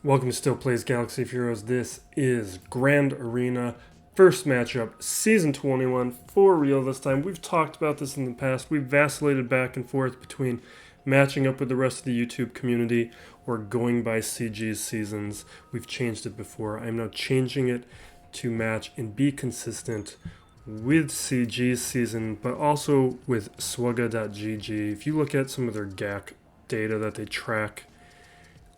Welcome to Still Plays Galaxy of Heroes. This is Grand Arena, first matchup, Season 21, for real this time. We've talked about this in the past. We've vacillated back and forth between matching up with the rest of the YouTube community or going by CG's seasons. We've changed it before. I'm now changing it to match and be consistent with CG's season, but also with SWGOH.gg. If you look at some of their GAC data that they track,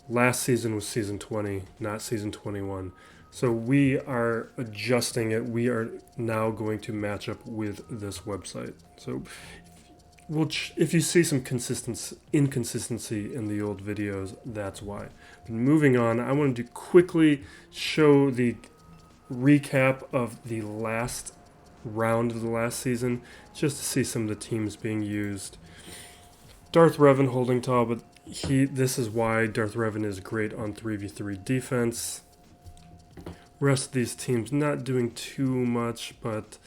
last season was season 20, not season 21. So we are adjusting it. We are now going to match up with this website. So if you see some inconsistency in the old videos, that's why. But moving on, I wanted to quickly show the recap of the last round of the last season, just to see some of the teams being used. Darth Revan holding tall, but this is why Darth Revan is great on 3v3 defense. Rest of these teams not doing too much, but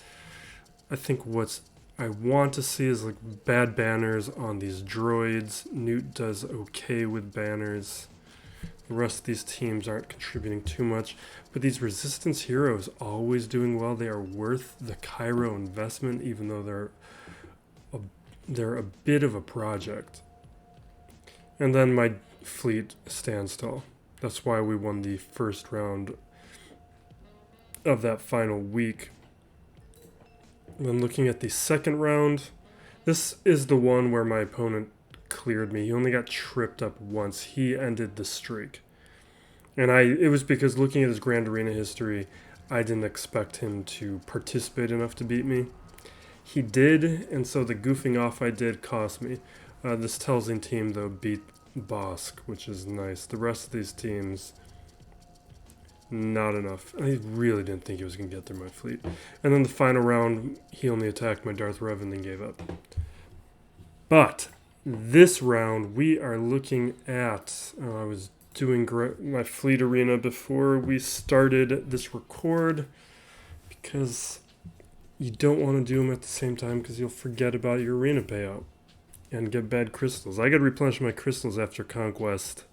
I think what I want to see is like bad banners on these droids. Nute does okay with banners. The rest of these teams aren't contributing too much, but these resistance heroes always doing well. They are worth the Cairo investment, even though they're a bit of a project. And then my fleet stands tall. That's why we won the first round of that final week. And then looking at the second round, this is the one where my opponent cleared me. He only got tripped up once. He ended the streak. And it was because looking at his Grand Arena history, I didn't expect him to participate enough to beat me. He did, and so the goofing off I did cost me. This Telzing team, though, beat Bossk, which is nice. The rest of these teams, not enough. I really didn't think he was going to get through my fleet. And then the final round, he only attacked my Darth Revan and gave up. But this round, we are looking at... I was doing my fleet arena before we started this record, because you don't want to do them at the same time because you'll forget about your arena payout and get bad crystals. I got to replenish my crystals after Conquest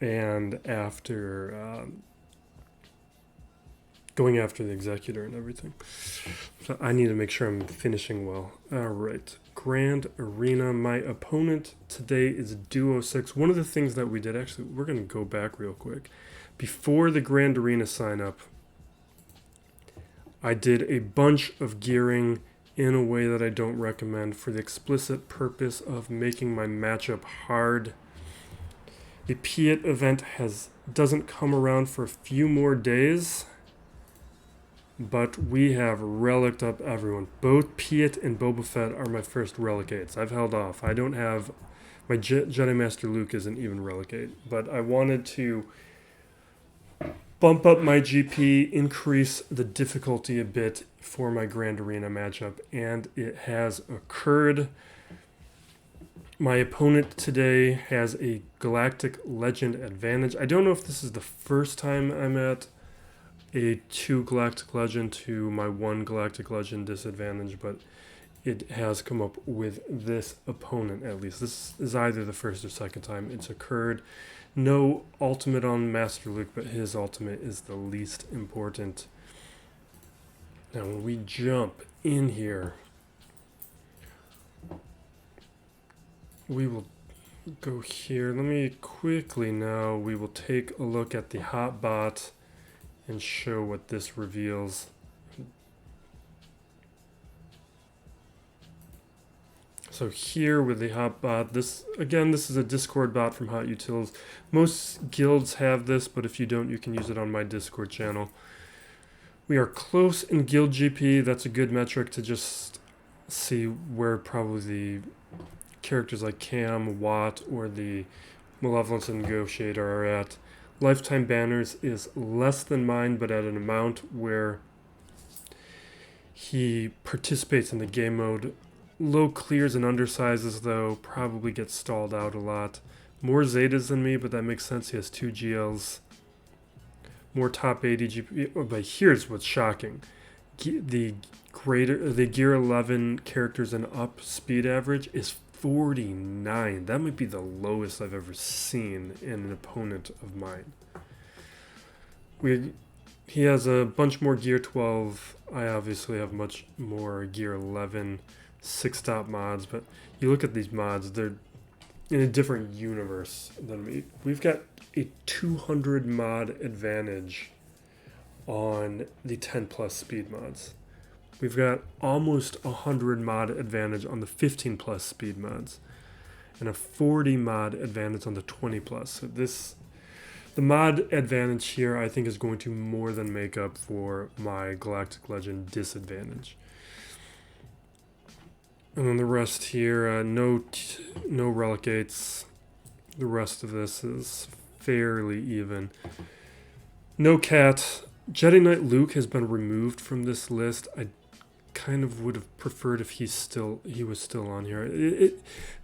and after going after the Executor and everything. So I need to make sure I'm finishing well. All right, Grand Arena. My opponent today is Duo 6. One of the things that we did, actually, we're going to go back real quick. Before the Grand Arena sign up, I did a bunch of gearing in a way that I don't recommend for the explicit purpose of making my matchup hard. The Piet event doesn't come around for a few more days, but we have relicked up everyone. Both Piet and Boba Fett are my first relicates. I've held off. I don't have... My Jedi Master Luke isn't even relicate, but I wanted to bump up my GP, increase the difficulty a bit for my Grand Arena matchup, and it has occurred. My opponent today has a Galactic Legend advantage. I don't know if this is the first time I'm at a 2 Galactic Legend to my 1 Galactic Legend disadvantage, but it has come up with this opponent at least. This is either the first or second time it's occurred. No ultimate on Master Luke, but his ultimate is the least important. Now when we jump in here, we will go here. Let me quickly now, we will take a look at the hot bot and show what this reveals. So here with the hot bot, this is a Discord bot from Hot Utils. Most guilds have this, but if you don't, you can use it on my Discord channel. We are close in guild GP. That's a good metric to just see where probably the characters like Cam, Wat, or the Malevolence and Negotiator are at. Lifetime banners is less than mine, but at an amount where he participates in the game mode. Low clears and undersizes, though, probably gets stalled out a lot. More Zetas than me, but that makes sense. He has 2 GLs. More top 80 GP. But here's what's shocking. The Gear 11 characters and up speed average is 49. That might be the lowest I've ever seen in an opponent of mine. He has a bunch more gear 12. I obviously have much more gear 11 6-stop mods, but you look at these mods, they're in a different universe than me. We've got a 200 mod advantage on the 10 plus speed mods. We've got almost 100 mod advantage on the 15 plus speed mods, and a 40 mod advantage on the 20 plus. So the mod advantage here, I think, is going to more than make up for my Galactic Legend disadvantage. And then the rest here, no relegates. The rest of this is fairly even. No cat. Jedi Knight Luke has been removed from this list. I kind of would have preferred if he was still on here.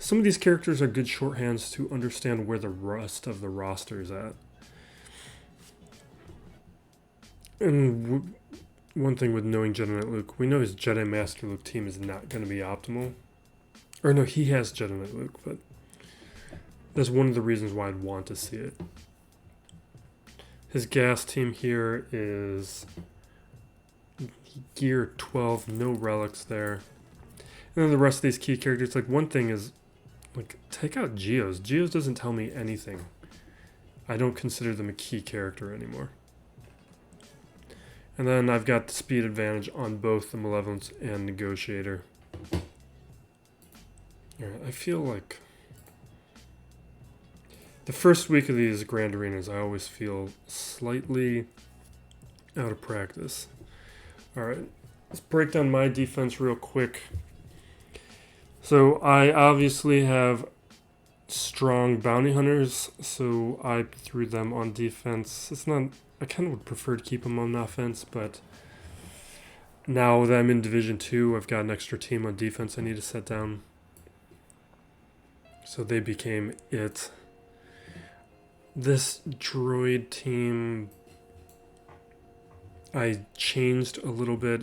Some of these characters are good shorthands to understand where the rest of the roster is at. And one thing with knowing Jedi Knight Luke, we know his Jedi Master Luke team is not going to be optimal. Or no, he has Jedi Knight Luke, but that's one of the reasons why I'd want to see it. His gas team here is gear 12, no relics there. And then the rest of these key characters, like one thing is, like, take out Geos. Geos doesn't tell me anything. I don't consider them a key character anymore. And then I've got the speed advantage on both the Malevolence and Negotiator. I feel like the first week of these Grand Arenas, I always feel slightly out of practice. Alright, let's break down my defense real quick. So I obviously have strong bounty hunters, so I threw them on defense. I kind of would prefer to keep them on offense, but now that I'm in Division 2, I've got an extra team on defense I need to set down. So they became it. This droid team, I changed a little bit.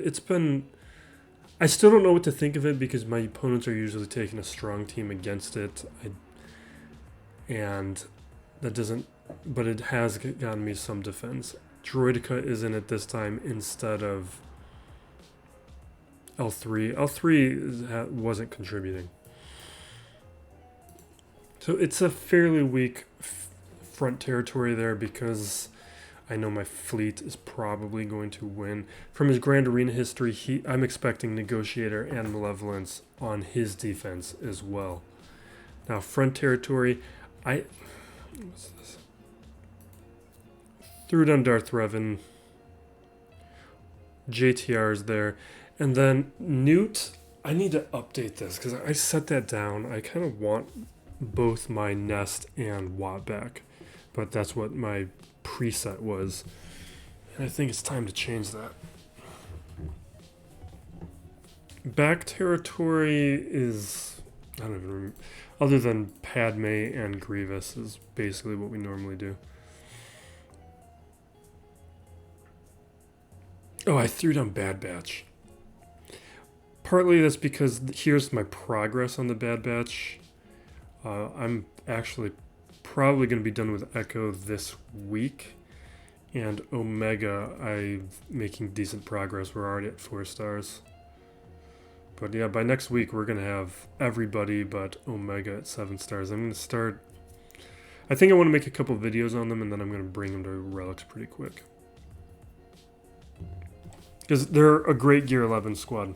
I still don't know what to think of it because my opponents are usually taking a strong team against it. But it has gotten me some defense. Droidica is in it this time instead of L3. L3 wasn't contributing. So it's a fairly weak front territory there because I know my fleet is probably going to win. From his Grand Arena history, I'm expecting Negotiator and Malevolence on his defense as well. Now, front territory, what's this? Threw down Darth Revan. JTR is there. And then Nute, I need to update this because I set that down. I kind of want both my Nest and Wat back, but that's what my preset was. And I think it's time to change that. Back territory is, I don't even remember, other than Padme and Grievous is basically what we normally do. Oh, I threw down Bad Batch. Partly that's because here's my progress on the Bad Batch. I'm actually probably going to be done with Echo this week. And Omega, I'm making decent progress. We're already at 4 stars. But yeah, by next week, we're going to have everybody but Omega at 7 stars. I'm going to start... I think I want to make a couple videos on them, and then I'm going to bring them to Relics pretty quick. Because they're a great Gear 11 squad.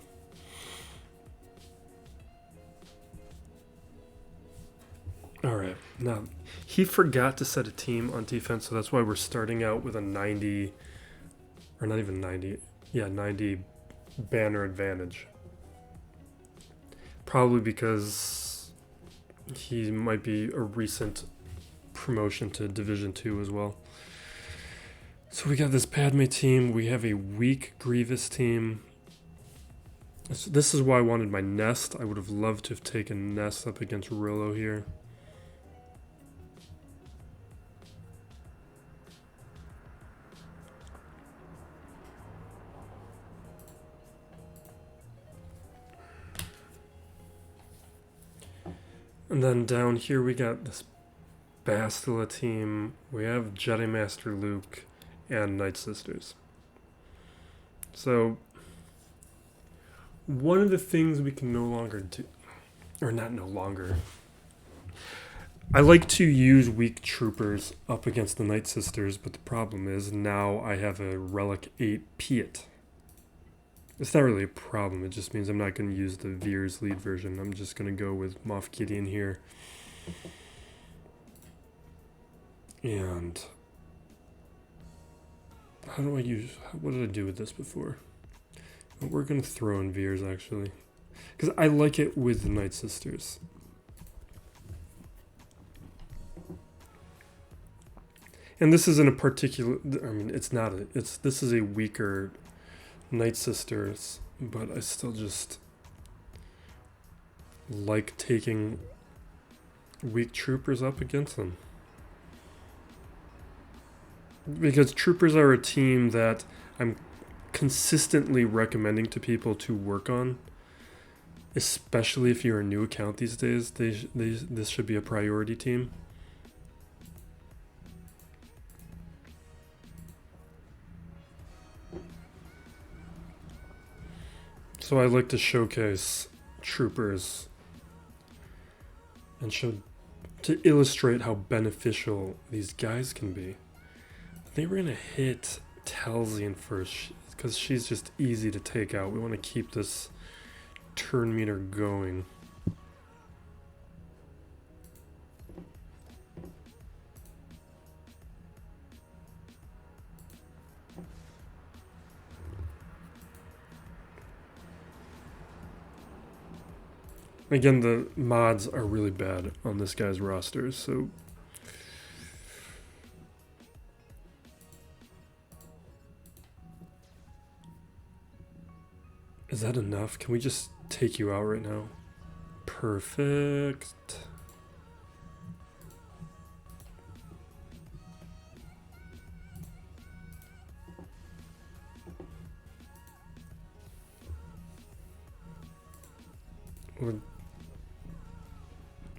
Alright, now, he forgot to set a team on defense, so that's why we're starting out with a 90, or not even 90, yeah, 90 banner advantage. Probably because he might be a recent promotion to Division 2 as well. So we got this Padme team, we have a weak Grievous team. So this is why I wanted my Nest. I would have loved to have taken Nest up against Rillo here. And then down here we got this Bastila team. We have Jedi Master Luke and Night Sisters. So one of the things we can no longer do, or not no longer, I like to use weak troopers up against the Night Sisters, but the problem is now I have a Relic 8 Piet. It's not really a problem, it just means I'm not going to use the Veer's lead version. I'm just going to go with Moff Gideon here. And how do I use, what did I do with this before? We're going to throw in Veers actually, because I like it with the Night Sisters. And this isn't a particular, I mean, it's not a, it's, this is a weaker Night Sisters, but I still just like taking weak troopers up against them. Because troopers are a team that I'm consistently recommending to people to work on, especially if you're a new account these days. This should be a priority team. So I like to showcase troopers and to illustrate how beneficial these guys can be. I think we're gonna hit Talzian first because she's just easy to take out. We want to keep this turn meter going. Again, the mods are really bad on this guy's roster, so is that enough? Can we just take you out right now? Perfect.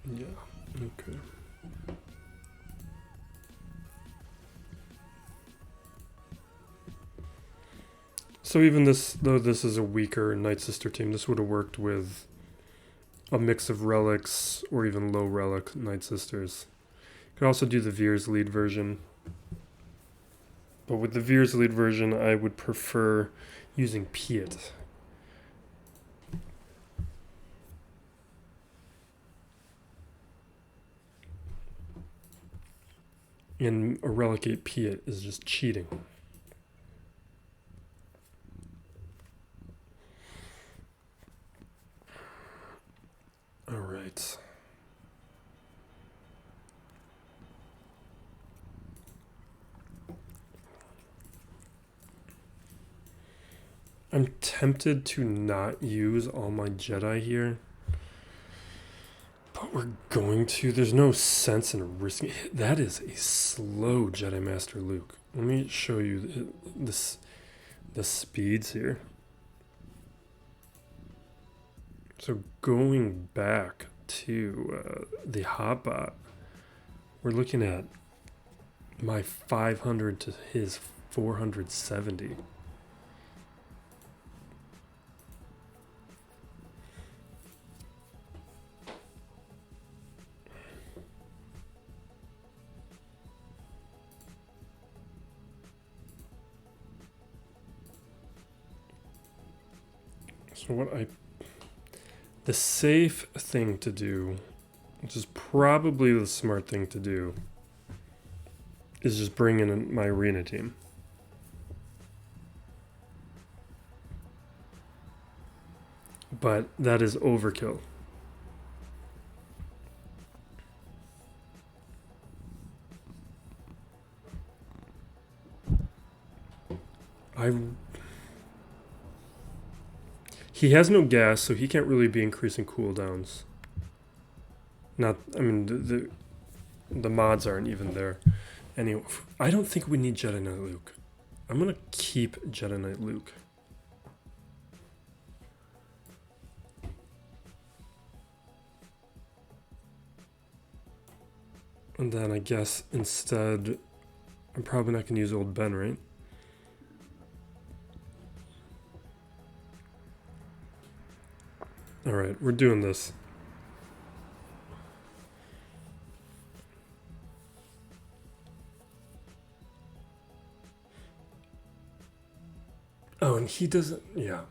Yeah, okay. So even though this is a weaker Night Sister team, this would have worked with a mix of relics or even low relic Night Sisters. You could also do the Veer's lead version. But with the Veer's lead version, I would prefer using Piet. And a Relic 8 Piet is just cheating. Alright. I'm tempted to not use all my Jedi here. But we're going to. There's no sense in risking. That is a slow Jedi Master Luke. Let me show you the speeds here. So going back to the Hotbot, we're looking at my 500 to his 470. So the safe thing to do, which is probably the smart thing to do, is just bring in my arena team. But that is overkill. He has no gas, so he can't really be increasing cooldowns. I mean, the mods aren't even there. Anyway, I don't think we need Jedi Knight Luke. I'm gonna keep Jedi Knight Luke. And then I guess instead, I'm probably not going to use Old Ben, right? Alright, we're doing this. Oh, and he doesn't... Yeah.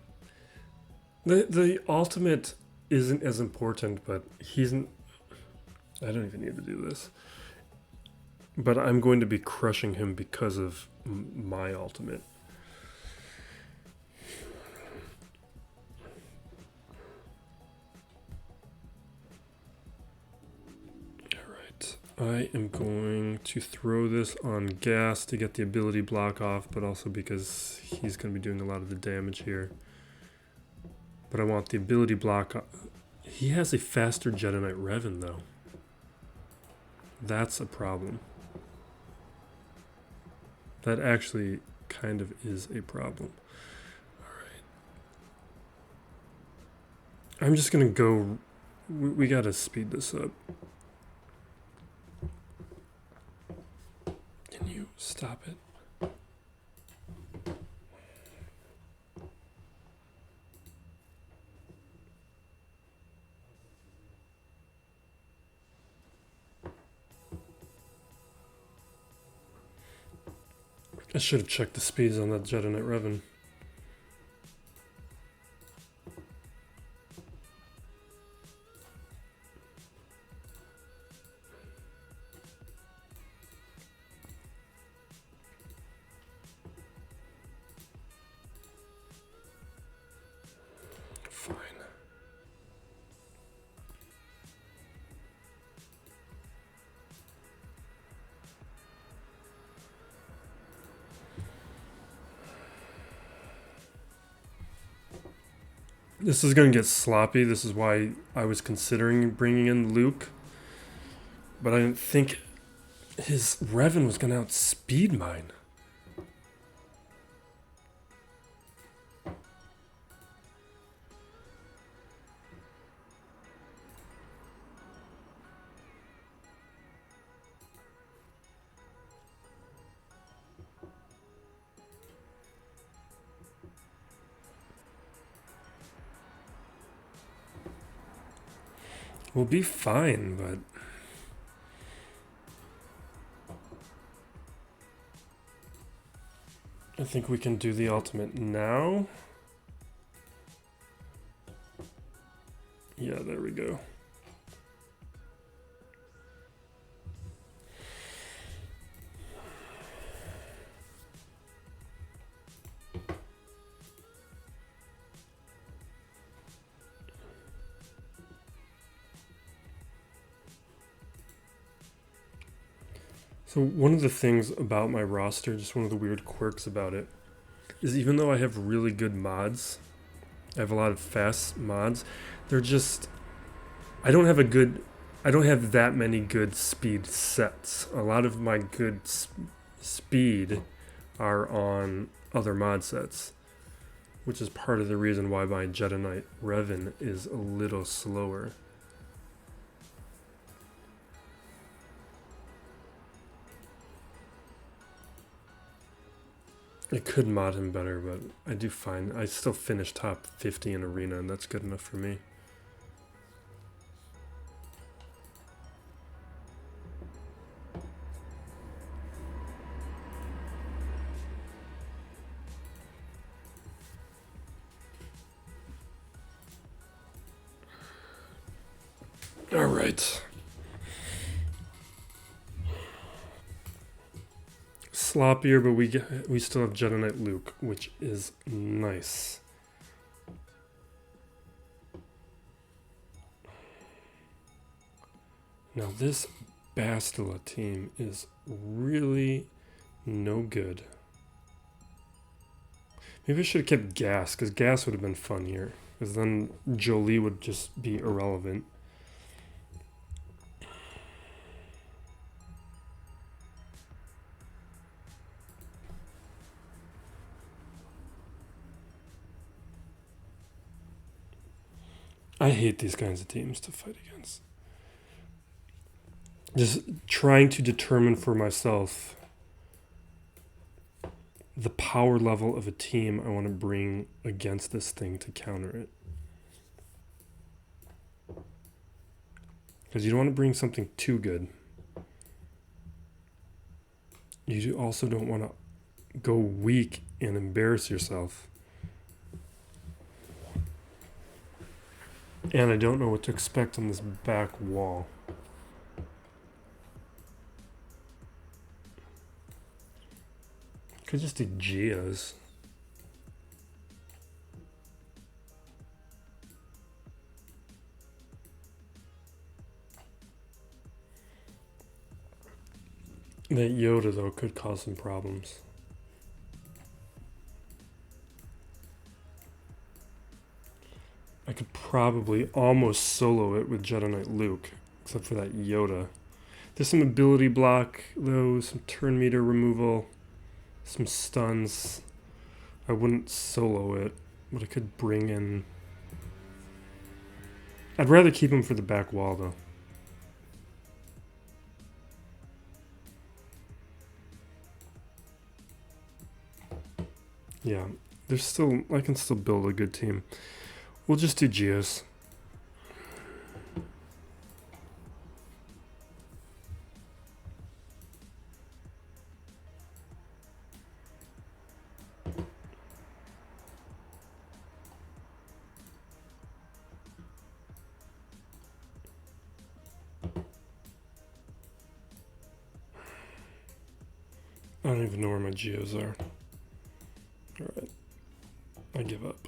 The ultimate isn't as important, but he's... I don't even need to do this. But I'm going to be crushing him because of my ultimate. Alright. I am going to throw this on Gas to get the ability block off, but also because he's going to be doing a lot of the damage here. But I want the ability block. He has a faster Jedi Knight Revan, though. That's a problem. That actually kind of is a problem. Alright. I'm just going to go... We got to speed this up. Can you stop it? I should have checked the speeds on that Jedi Knight Revan. Fine. This is going to get sloppy. This is why I was considering bringing in Luke. But I didn't think his Revan was going to outspeed mine. We'll be fine, but... I think we can do the ultimate now. Yeah, there we go. So one of the things about my roster, just one of the weird quirks about it, is even though I have really good mods, I have a lot of fast mods, they're just... I don't have that many good speed sets. A lot of my good speed are on other mod sets, which is part of the reason why my Jedi Knight Revan is a little slower. I could mod him better, but I do fine. I still finish top 50 in Arena, and that's good enough for me. All right. Sloppier, but we still have Jedi Knight Luke, which is nice. Now this Bastila team is really no good. Maybe I should have kept Gas, because Gas would have been fun here. Because then Jolie would just be irrelevant. I hate these kinds of teams to fight against. Just trying to determine for myself the power level of a team I want to bring against this thing to counter it. Because you don't want to bring something too good. You also don't want to go weak and embarrass yourself. And I don't know what to expect on this back wall. Could just do Geos. That Yoda, though, could cause some problems. I could probably almost solo it with Jedi Knight Luke, except for that Yoda. There's some ability block, though, some turn meter removal, some stuns. I wouldn't solo it, but I could bring in... I'd rather keep him for the back wall, though. Yeah, there's still... I can still build a good team. We'll just do Geos. I don't even know where my Geos are. Alright. I give up.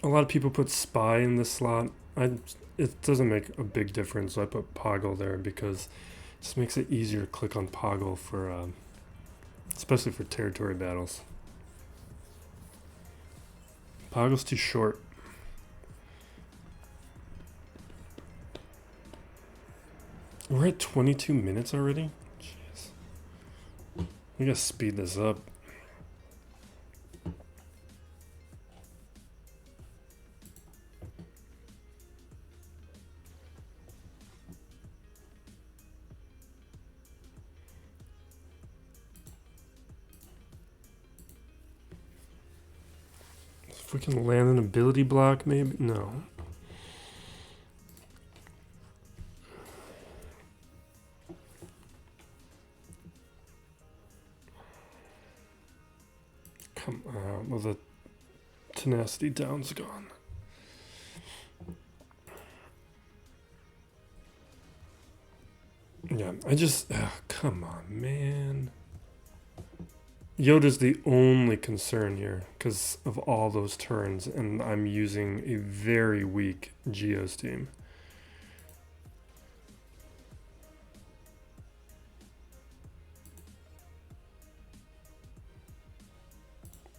A lot of people put Spy in this slot. It doesn't make a big difference. So I put Poggle there because it just makes it easier to click on Poggle for, especially for territory battles. Poggle's too short. We're at 22 minutes already? Jeez. We gotta speed this up. If we can land an ability block, maybe? No. Come on. Well, the tenacity down's gone. Yeah, I just... come on, man. Yoda's the only concern here because of all those turns, and I'm using a very weak Geos team.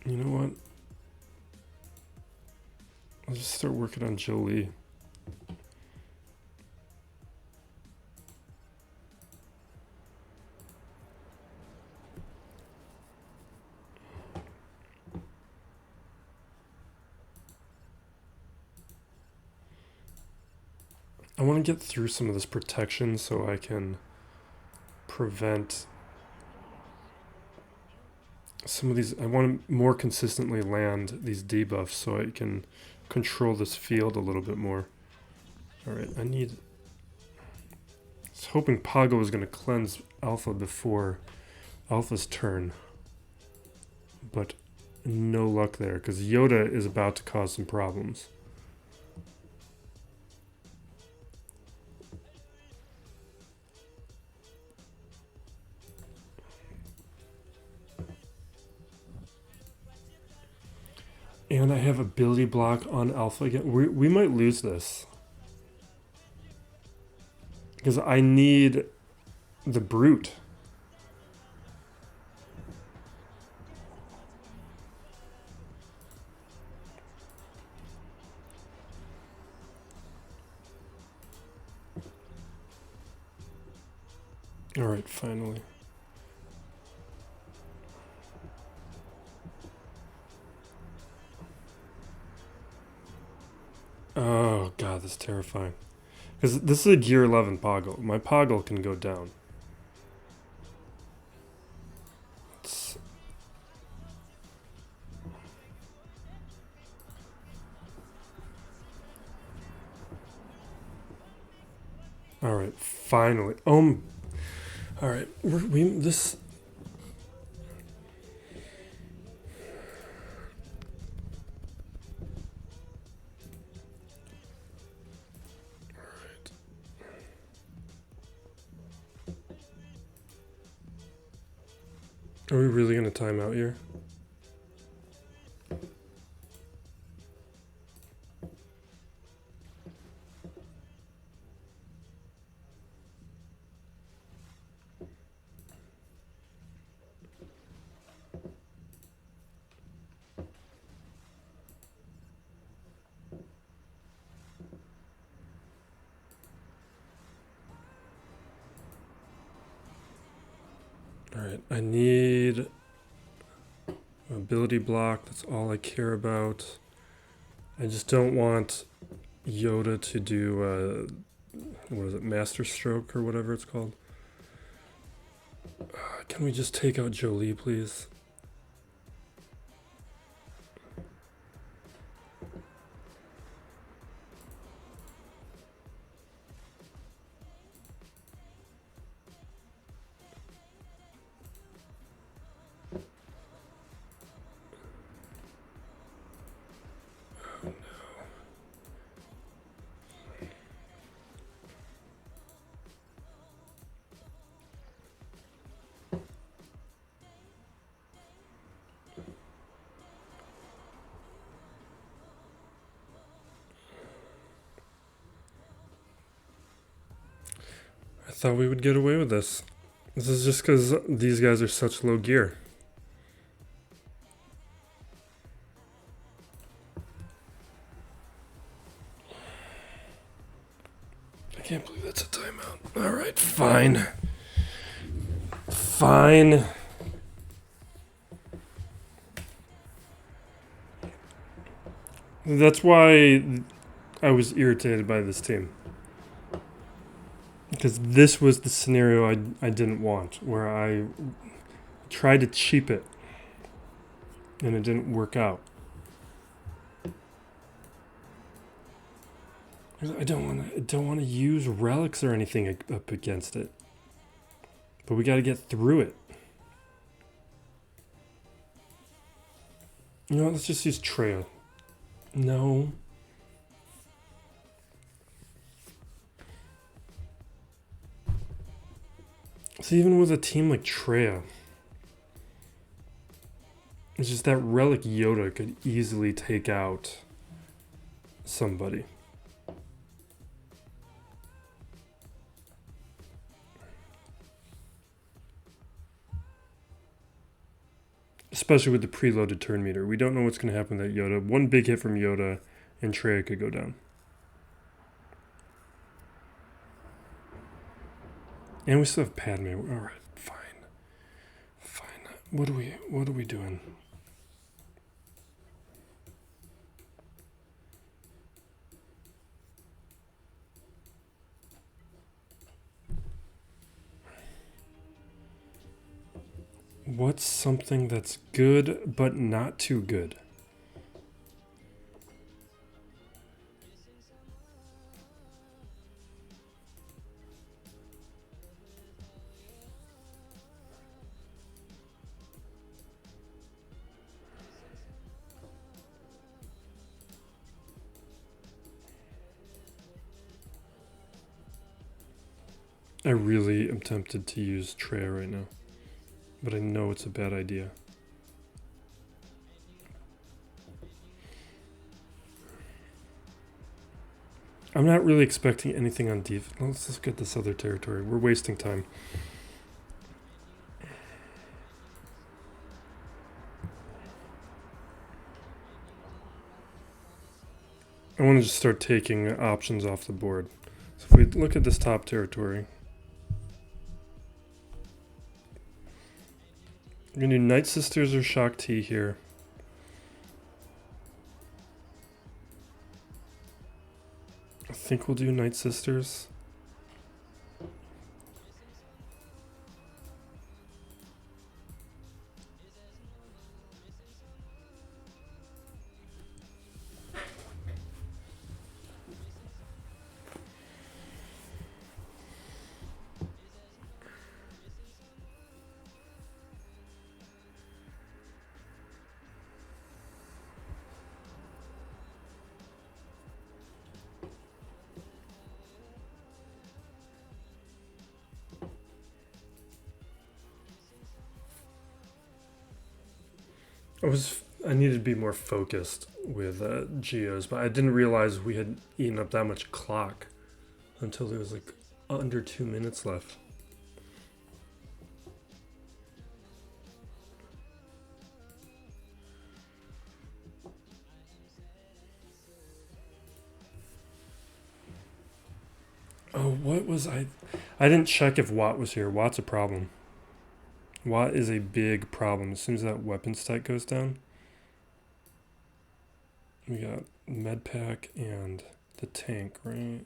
You know what? I'll just start working on Jolie. I want to get through some of this protection so I can prevent some of these. I want to more consistently land these debuffs so I can control this field a little bit more. Alright, I was hoping Pago was going to cleanse Alpha before Alpha's turn. But no luck there, because Yoda is about to cause some problems. And I have ability block on Alpha again. We might lose this. Because I need the Brute. Alright, finally. Ah, this is terrifying. Because this is a gear 11 Poggle. My Poggle can go down. Alright, finally. Alright, this... Alright. Are we really going to time out here? Alright, I need ability block. That's all I care about. I just don't want Yoda to do, what is it, Master Stroke or whatever it's called. Can we just take out Jolie, please? I thought we would get away with this. This is just because these guys are such low gear. I can't believe that's a timeout. Alright, fine. Fine. That's why I was irritated by this team. Because this was the scenario I didn't want, where I tried to cheap it and it didn't work out. I don't want to use relics or anything up against it. But we got to get through it. You know what, let's just use Traya. No. So even with a team like Traya, it's just that Relic Yoda could easily take out somebody. Especially with the preloaded turn meter. We don't know what's going to happen with that Yoda. One big hit from Yoda and Traya could go down. And we still have Padme. Alright, fine. Fine. What are we doing? What's something that's good but not too good? I really am tempted to use Traya right now, but I know it's a bad idea. I'm not really expecting anything on defense. Let's just get this other territory. We're wasting time. I want to just start taking options off the board. So if we look at this top territory, we're going to do Night Sisters or Shaak T here. think we'll do Night Sisters. I needed to be more focused with Geos, but I didn't realize we had eaten up that much clock until there was like under 2 minutes left. Oh, what was I didn't check if Wat was here. Wat's a problem. Wat is a big problem. As soon as that weapons tech goes down, we got med pack and the tank, right?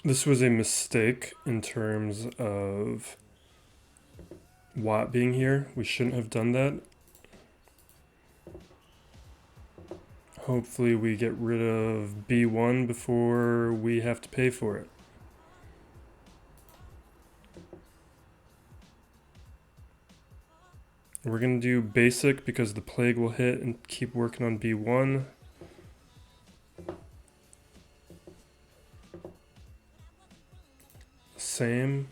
This was a mistake in terms of Wat being here. We shouldn't have done that. Hopefully we get rid of B1 before we have to pay for it. We're going to do basic because the plague will hit and keep working on B1. Same.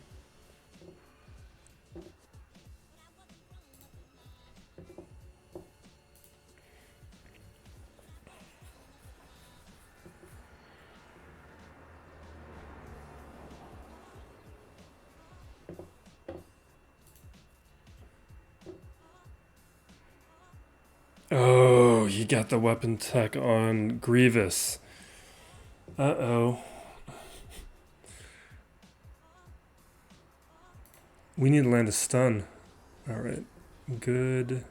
Oh, you got the weapon tech on Grievous. Uh-oh. We need to land a stun. Alright. Good.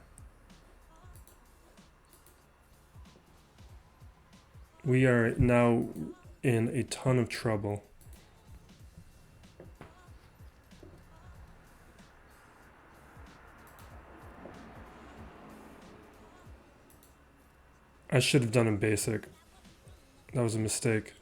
We are now in a ton of trouble. I should have done him basic. That was a mistake.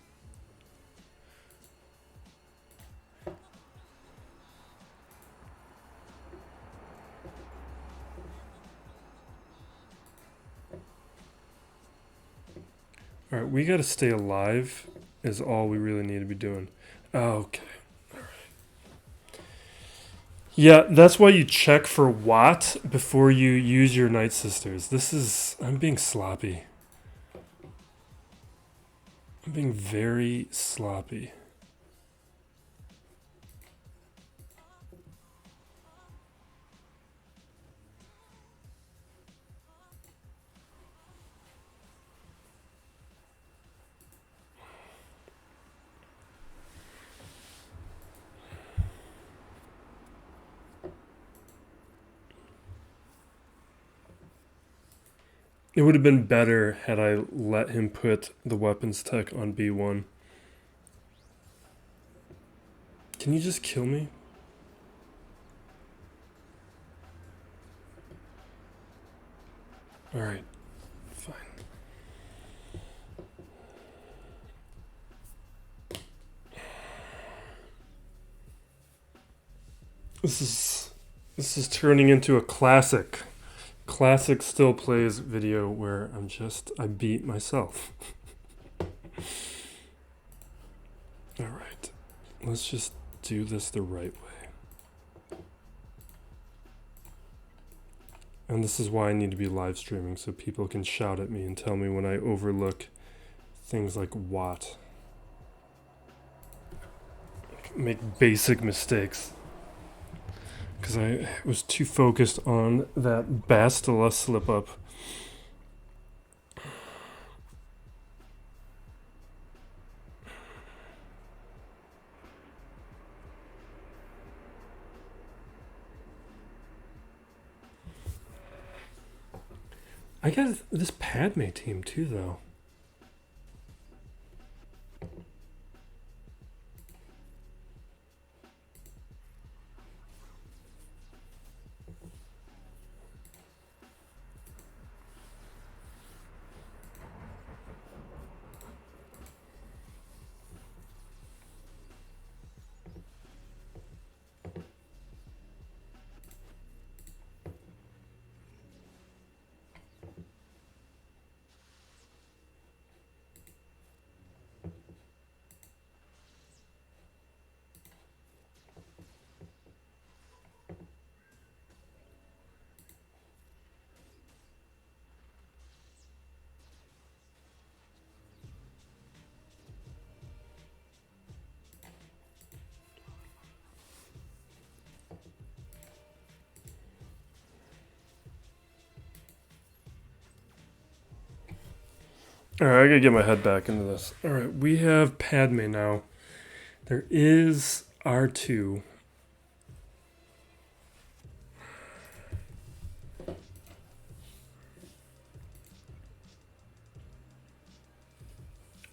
Alright, we gotta stay alive is all we really need to be doing. Okay. Alright. Yeah, that's why you check for Wat before you use your Night Sisters. I'm being sloppy. I'm being very sloppy. It would have been better had I let him put the weapons tech on B1. Can you just kill me? Alright. Fine. This is turning into a classic still plays video where I beat myself. Alright, let's just do this the right way. And this is why I need to be live streaming, so people can shout at me and tell me when I overlook things like Wat. Make basic mistakes. Because I was too focused on that Bastila slip up. I got this Padme team too, though. Alright, I gotta get my head back into this. Alright, we have Padme now. There is R2.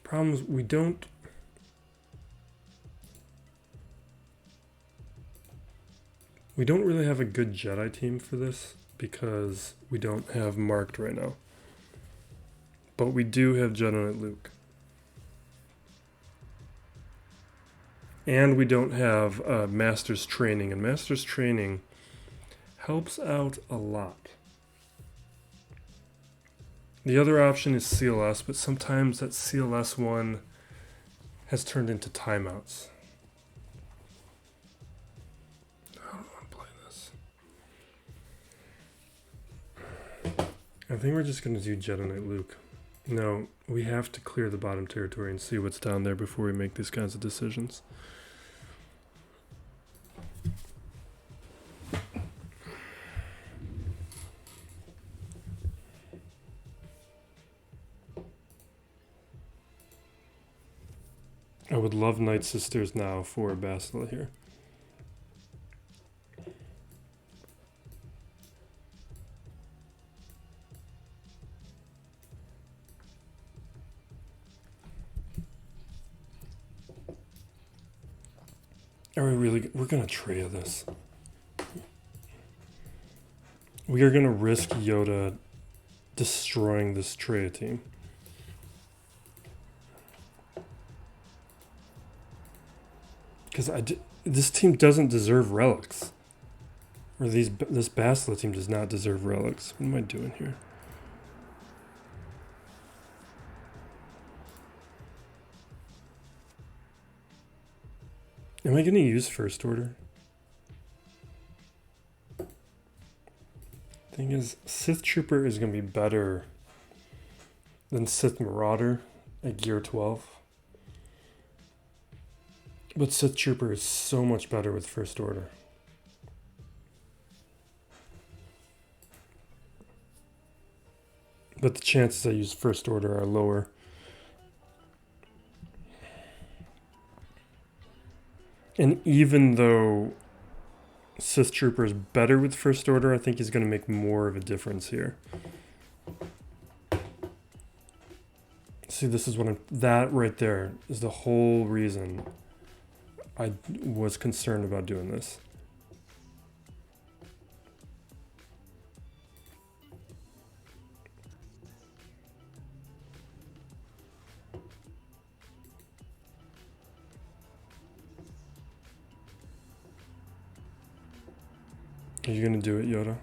Problems, we don't really have a good Jedi team for this because we don't have marked right now. But we do have Jedi Knight Luke. And we don't have Master's Training, and Master's Training helps out a lot. The other option is CLS, but sometimes that CLS one has turned into timeouts. I don't want to play this. I think we're just going to do Jedi Knight Luke. No, we have to clear the bottom territory and see what's down there before we make these kinds of decisions. I would love Night Sisters now for Bast here. Are we really? We're gonna Traya this. We are gonna risk Yoda destroying this Traya team. Because this team doesn't deserve relics. Or this Bast team does not deserve relics. What am I doing here? Am I going to use First Order? Thing is, Sith Trooper is going to be better than Sith Marauder at Gear 12. But Sith Trooper is so much better with First Order. But the chances I use First Order are lower. And even though Sith Trooper is better with First Order, I think he's going to make more of a difference here. See, this is what that right there is the whole reason I was concerned about doing this. Are you going to do it, Yoda?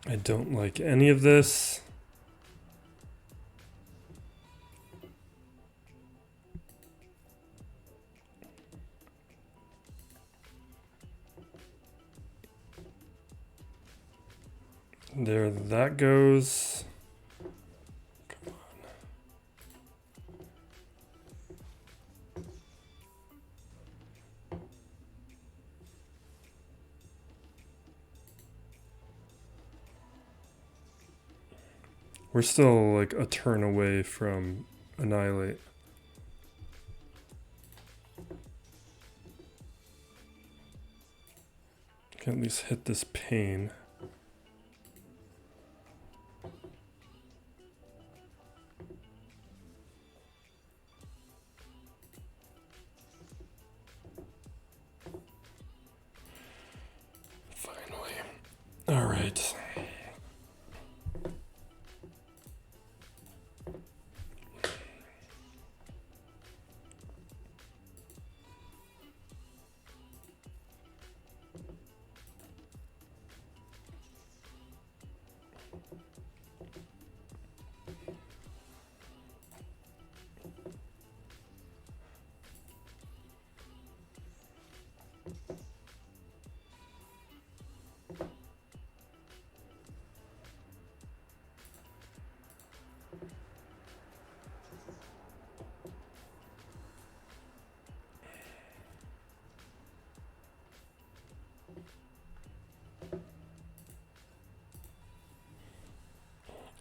I don't like any of this. There that goes. Come on. We're still like a turn away from annihilate. Can at least hit this pain. Finally. All right.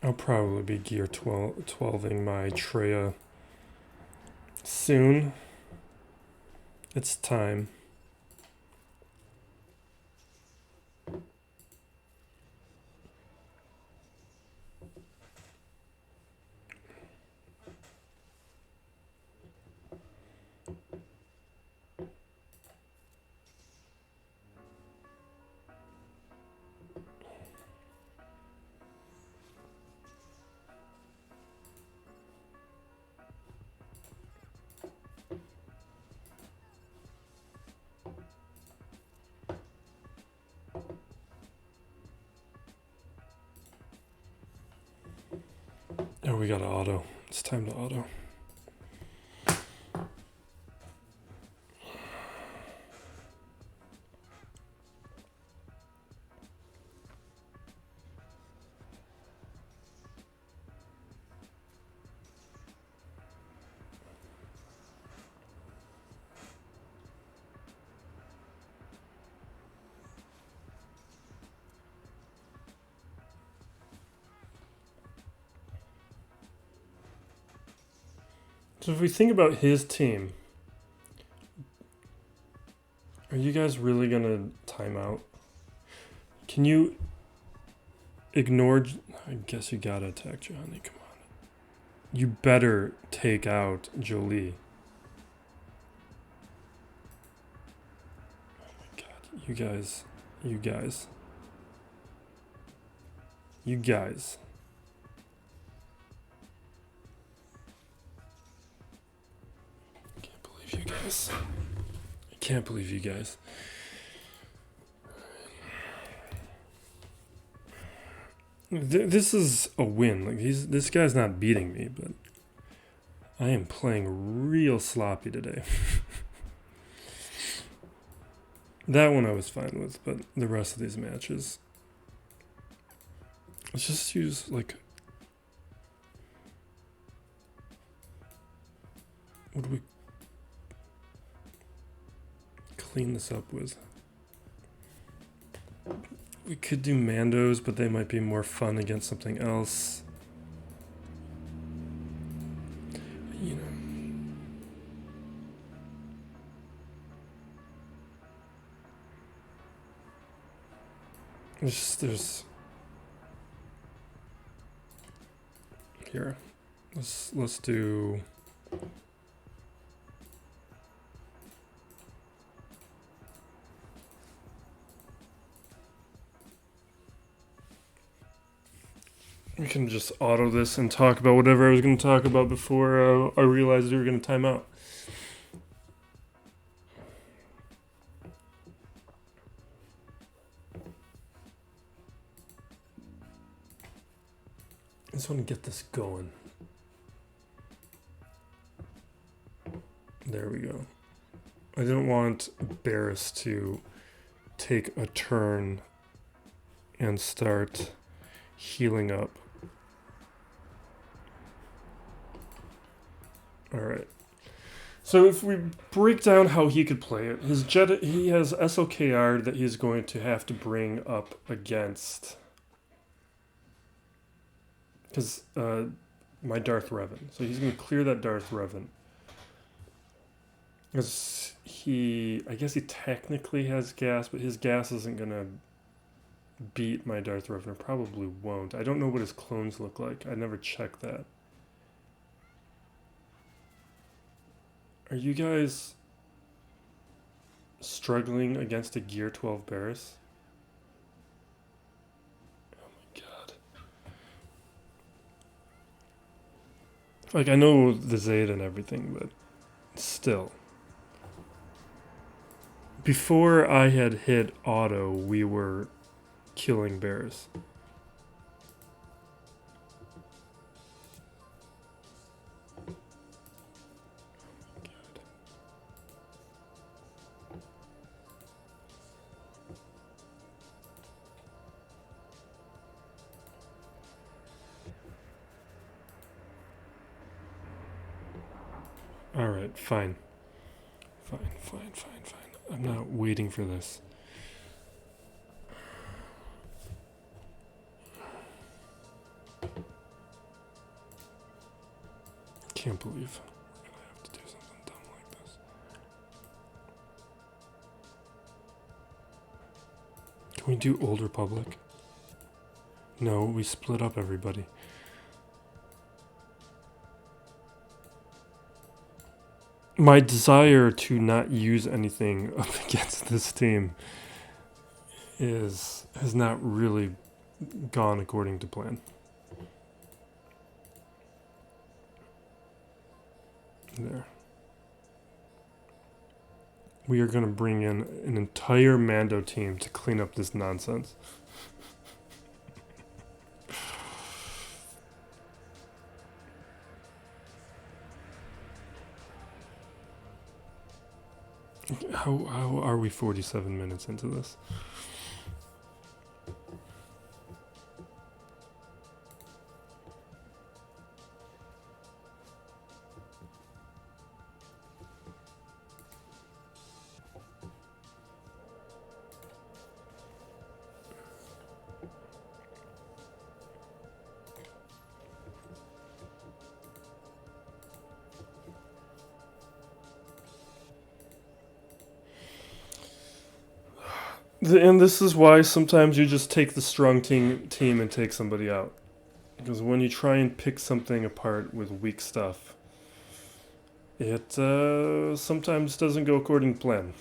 I'll probably be gear 12ing my Traya soon. It's time. Oh, we got to auto. It's time to auto. So if we think about his team, are you guys really going to time out? Can you ignore... I guess you got to attack Johnny. Come on. You better take out Jolie. Oh my god. You guys. You guys. You guys. You guys. I can't believe you guys. This is a win. Like this guy's not beating me, but I am playing real sloppy today. That one I was fine with, but the rest of these matches, let's just use like, what do we clean this up with? We could do Mandos, but they might be more fun against something else. You know. There's here. Let's do. We can just auto this and talk about whatever I was going to talk about before I realized we were going to time out. just want to get this going. There we go. I didn't want Barris to take a turn and start healing up. Alright. So if we break down how he could play it, he has SLKR that he's going to have to bring up against. Because my Darth Revan. So he's going to clear that Darth Revan. Because I guess he technically has gas, but his gas isn't going to beat my Darth Revan. Probably won't. I don't know what his clones look like. I never checked that. Are you guys struggling against a Gear 12 Barris? Oh my god. Like, I know the Zeta and everything, but still. Before I had hit auto, we were killing bears. Alright, fine. Fine. I'm not waiting for this. Can't believe we're gonna have to do something dumb like this. Can we do Old Republic? No, we split up everybody. My desire to not use anything up against this team has not really gone according to plan. There. We are going to bring in an entire Mando team to clean up this nonsense. How are we 47 minutes into this? And this is why sometimes you just take the strong team and take somebody out. Because when you try and pick something apart with weak stuff, it sometimes doesn't go according to plan.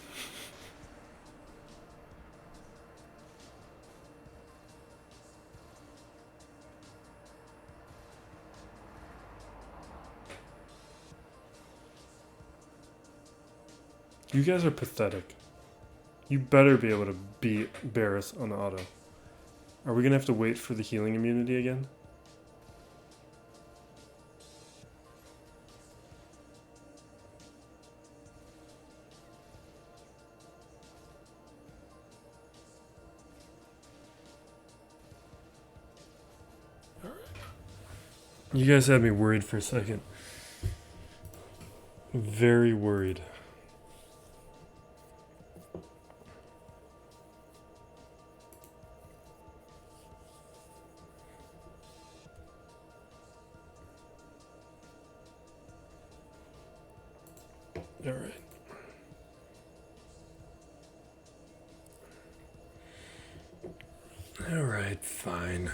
You guys are pathetic. You better be able to beat Barris on auto. Are we going to have to wait for the healing immunity again? You guys had me worried for a second. Very worried. Alright. Alright, fine.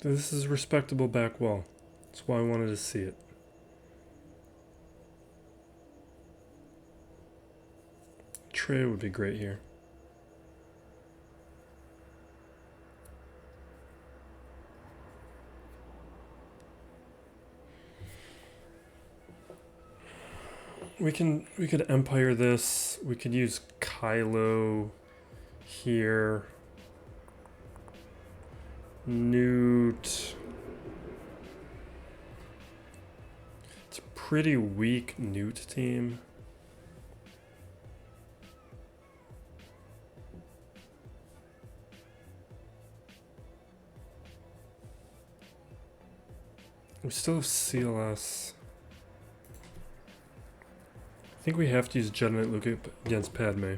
This is a respectable back wall. That's why I wanted to see it. Traya would be great here. We could Empire this. We could use Kylo here. Nute. It's a pretty weak Nute team. We still have CLS. I think we have to use Jedi Knight Luke against Padme.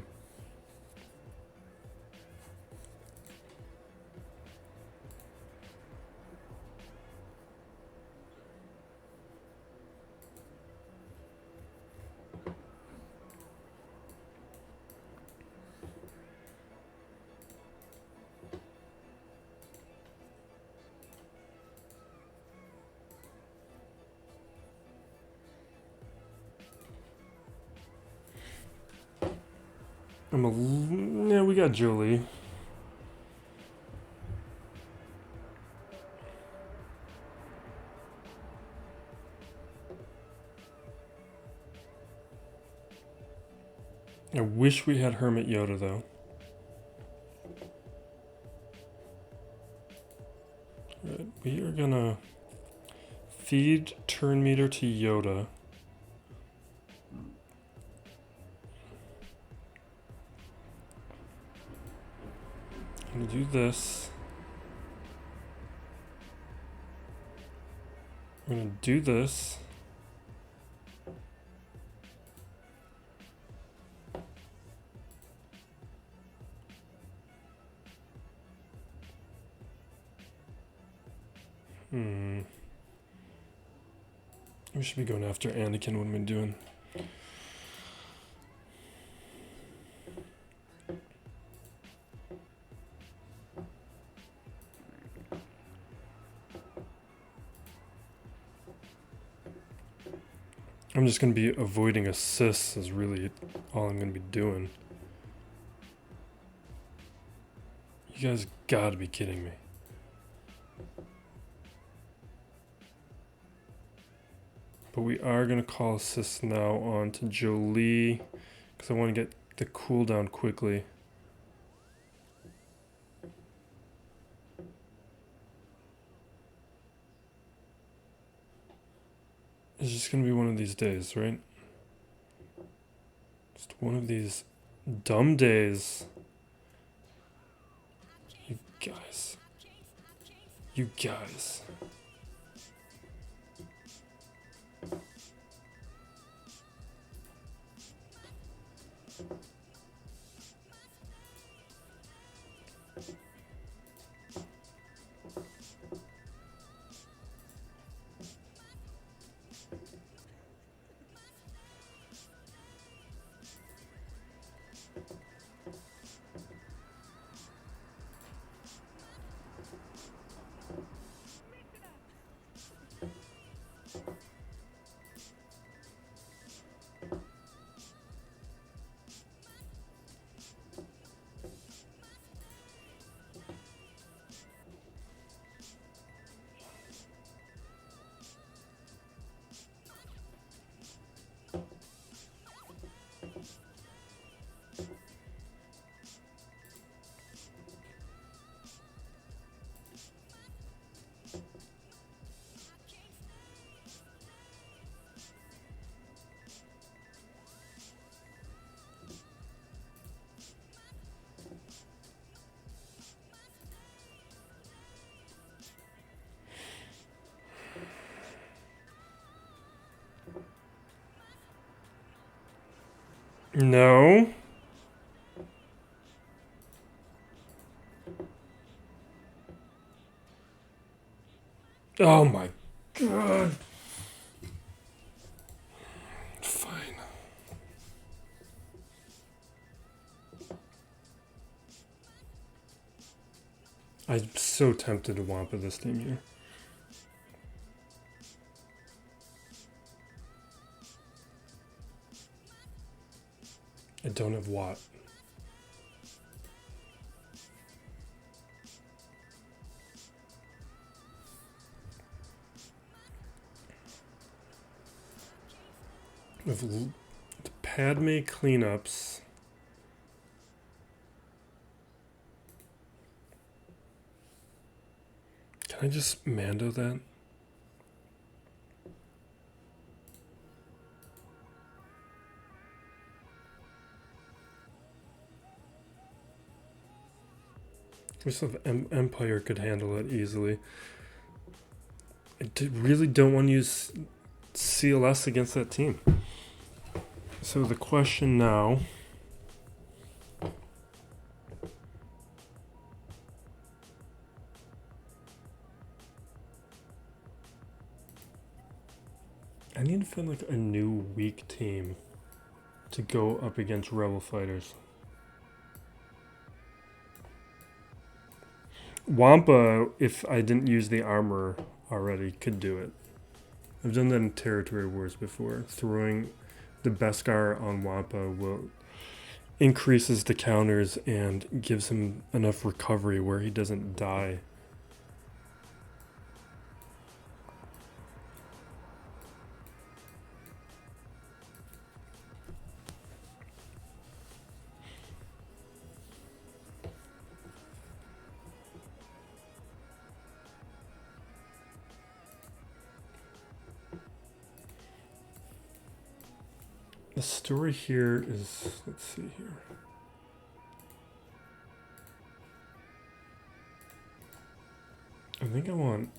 Yeah, we got Jolie. I wish we had Hermit Yoda though. Right, we are gonna feed turn meter to Yoda. I'm gonna do this. We're gonna do this. We should be going after Anakin. What am I doing? I'm just going to be avoiding assists is really all I'm going to be doing. You guys gotta be kidding me. But we are going to call assists now on to Jolie because I want to get the cooldown quickly. It's just going to be one of these days, right? Just one of these dumb days. You guys. You guys. No. Oh my god. Fine. I'm so tempted to Wampa this team here. I don't have Wat. With the Padme cleanups. Can I just Mando that? Empire could handle it easily. I really don't want to use CLS against that team. So the question now... I need to find like a new weak team to go up against Rebel fighters. Wampa, if I didn't use the armor already, could do it. I've done that in Territory Wars before. Throwing the Beskar on Wampa will increases the counters and gives him enough recovery where he doesn't die. The story here is, let's see here. I think I want...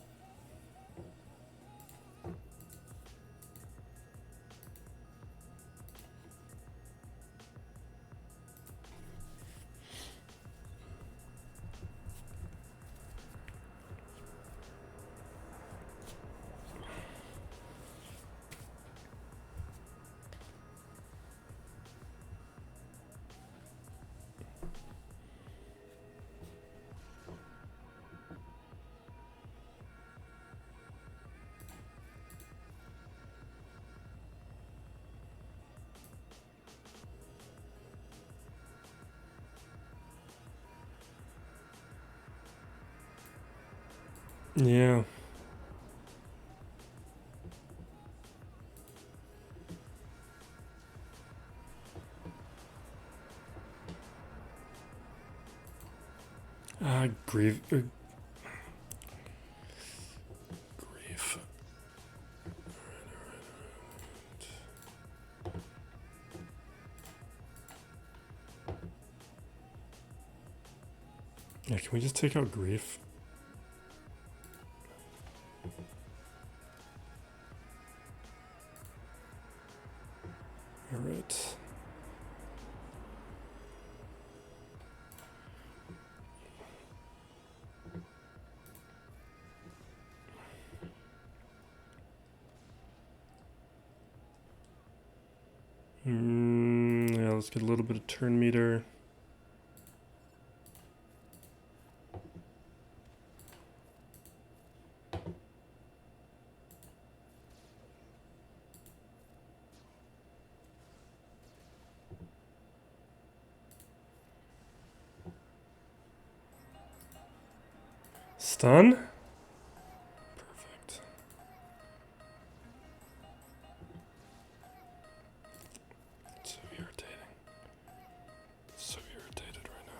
Yeah. Grief. Grief. Yeah, can we just take out Grief? Alright. Yeah, let's get a little bit of turn meter. Stun? Perfect. So irritating. So irritated right now.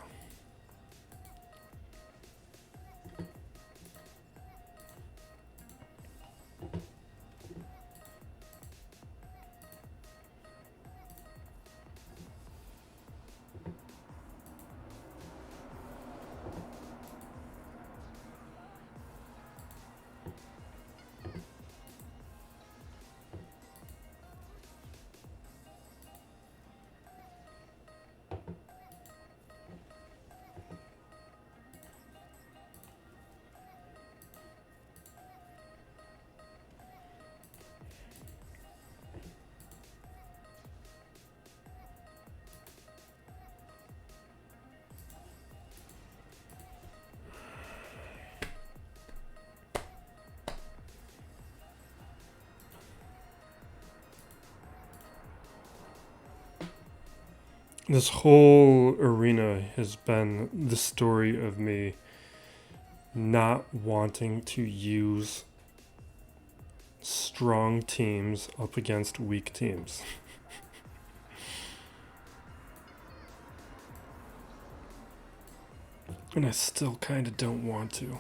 This whole arena has been the story of me not wanting to use strong teams up against weak teams. And I still kind of don't want to.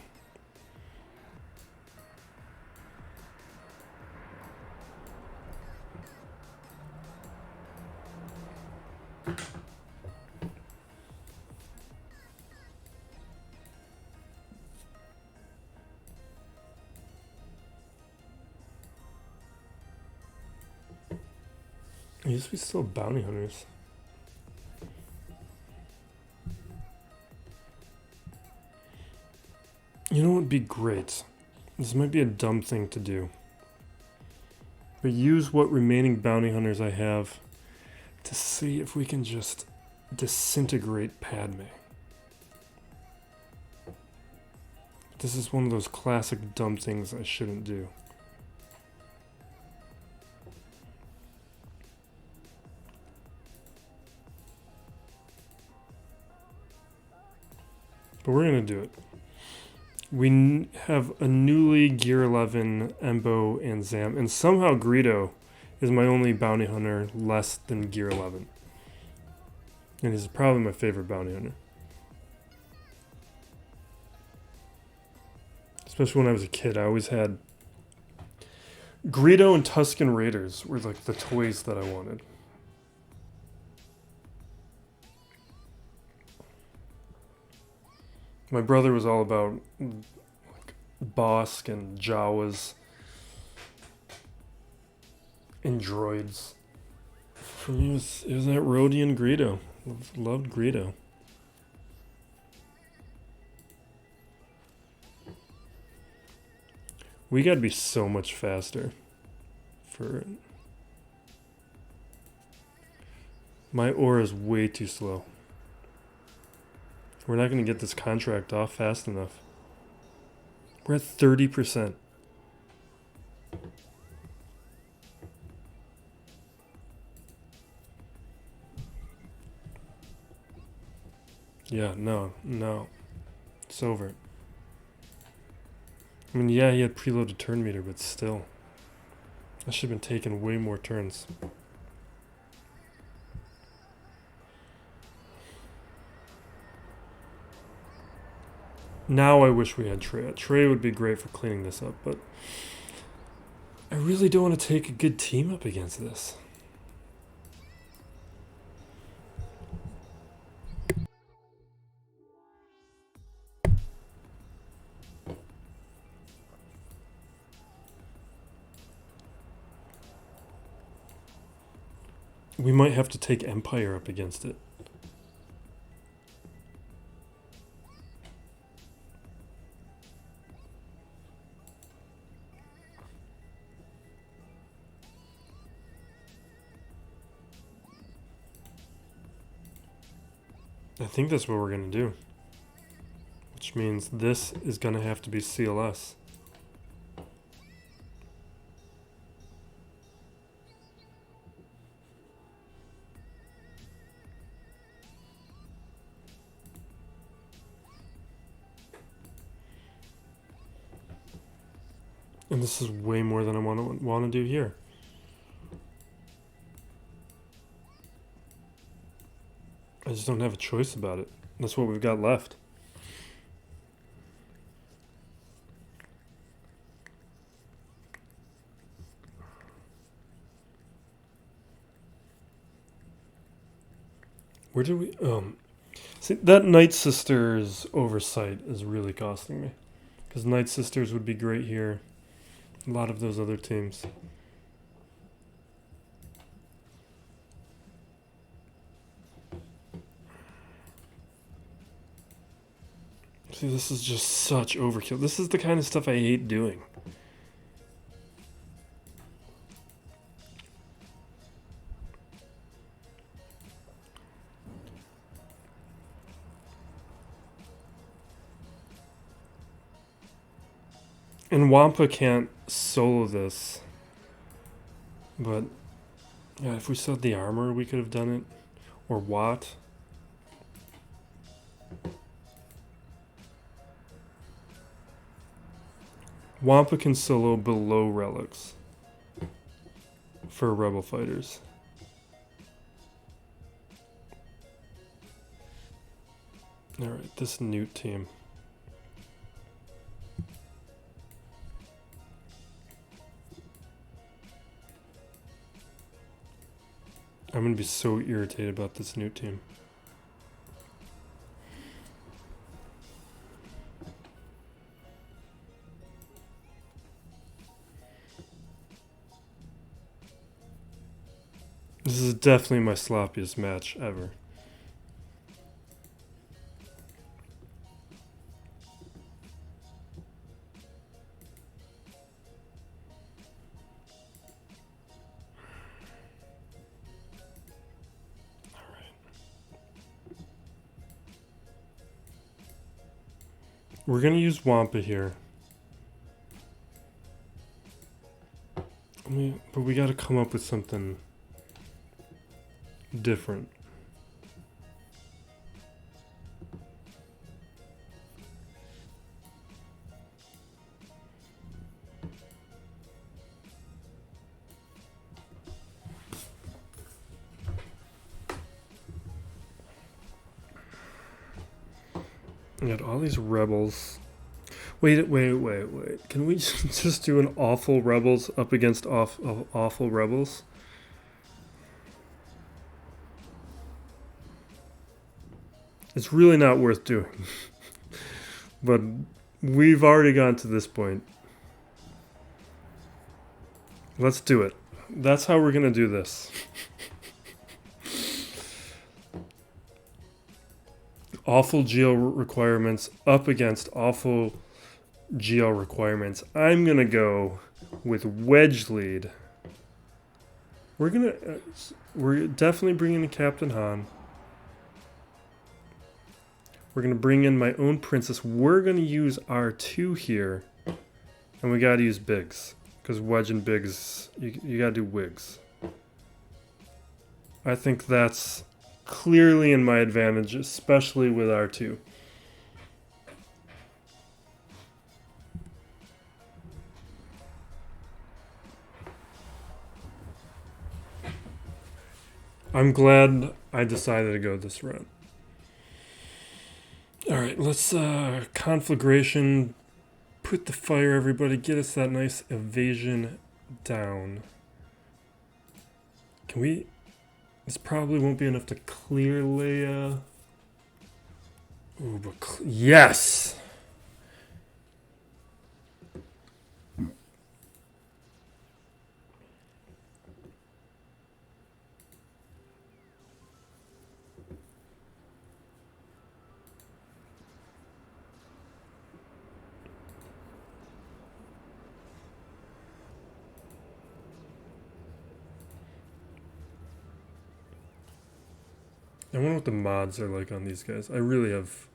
I used to be still bounty hunters. You know what would be great? This might be a dumb thing to do. But use what remaining bounty hunters I have to see if we can just disintegrate Padme. This is one of those classic dumb things I shouldn't do. But we're going to do it. We have a newly Gear 11 Embo and Zam, and somehow Greedo is my only bounty hunter less than Gear 11. And he's probably my favorite bounty hunter. Especially when I was a kid, I always had Greedo and Tusken Raiders were like the toys that I wanted. My brother was all about like Bossk and Jawas and droids. For me, it was that Rodian Greedo. Loved Greedo. We gotta be so much faster for it. My aura is way too slow. We're not going to get this contract off fast enough. We're at 30%. Yeah, no. It's over. I mean, yeah, he had preloaded turn meter, but still. I should have been taking way more turns. Now I wish we had Traya. Traya would be great for cleaning this up, but I really don't want to take a good team up against this. We might have to take Empire up against it. I think that's what we're going to do. Which means this is going to have to be CLS. And this is way more than I want to do here. I just don't have a choice about it. That's what we've got left. Where did we... see, that Night Sisters oversight is really costing me. Because Night Sisters would be great here. A lot of those other teams. See, this is just such overkill. This is the kind of stuff I hate doing. And Wampa can't solo this. But yeah, if we still had the armor, we could have done it. Or Wat. Wampa can solo below relics for rebel fighters. Alright, this Nute team. I'm going to be so irritated about this Nute team. This is definitely my sloppiest match ever. We're going to use Wampa here. But we got to come up with something different. We got all these rebels. Wait. Can we just do an awful rebels up against awful rebels? It's really not worth doing. But we've already gone to this point. Let's do it. That's how we're going to do this. Awful geo requirements up against awful geo requirements. I'm going to go with wedge lead. We're definitely bringing in Captain Han. We're going to bring in my own princess. We're going to use R2 here. And we got to use Biggs. Because wedge and Biggs, you got to do wigs. I think that's clearly in my advantage, especially with R2. I'm glad I decided to go this route. Alright, let's conflagration, put the fire, everybody, get us that nice evasion down. Can we... This probably won't be enough to clear Leia. Ooh, but yes! I wonder what the mods are like on these guys. I really have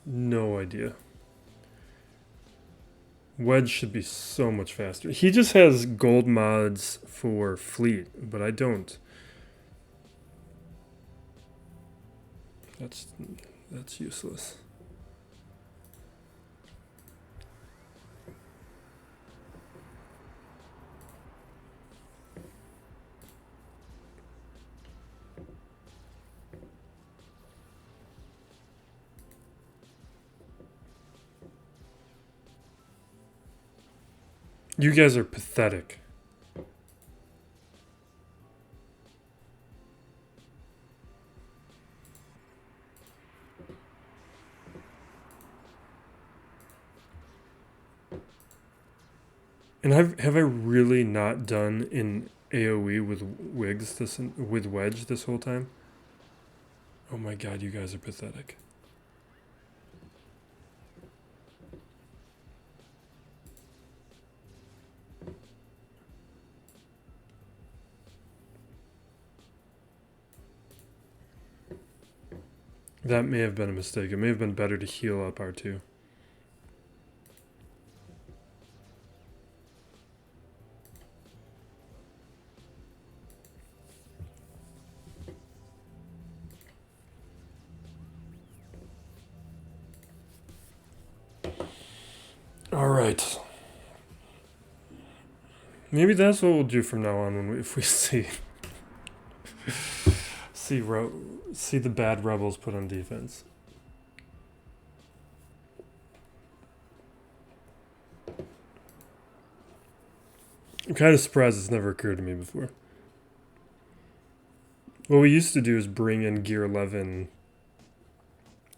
no idea. Wedge should be so much faster. He just has gold mods for fleet, but I don't. That's useless. You guys are pathetic. And have I really not done in AoE with with wedge this whole time? Oh my god, you guys are pathetic. That may have been a mistake. It may have been better to heal up R2. All right. Maybe that's what we'll do from now on if we see see the bad rebels put on defense. I'm kind of surprised it's never occurred to me before. What we used to do is bring in Gear 11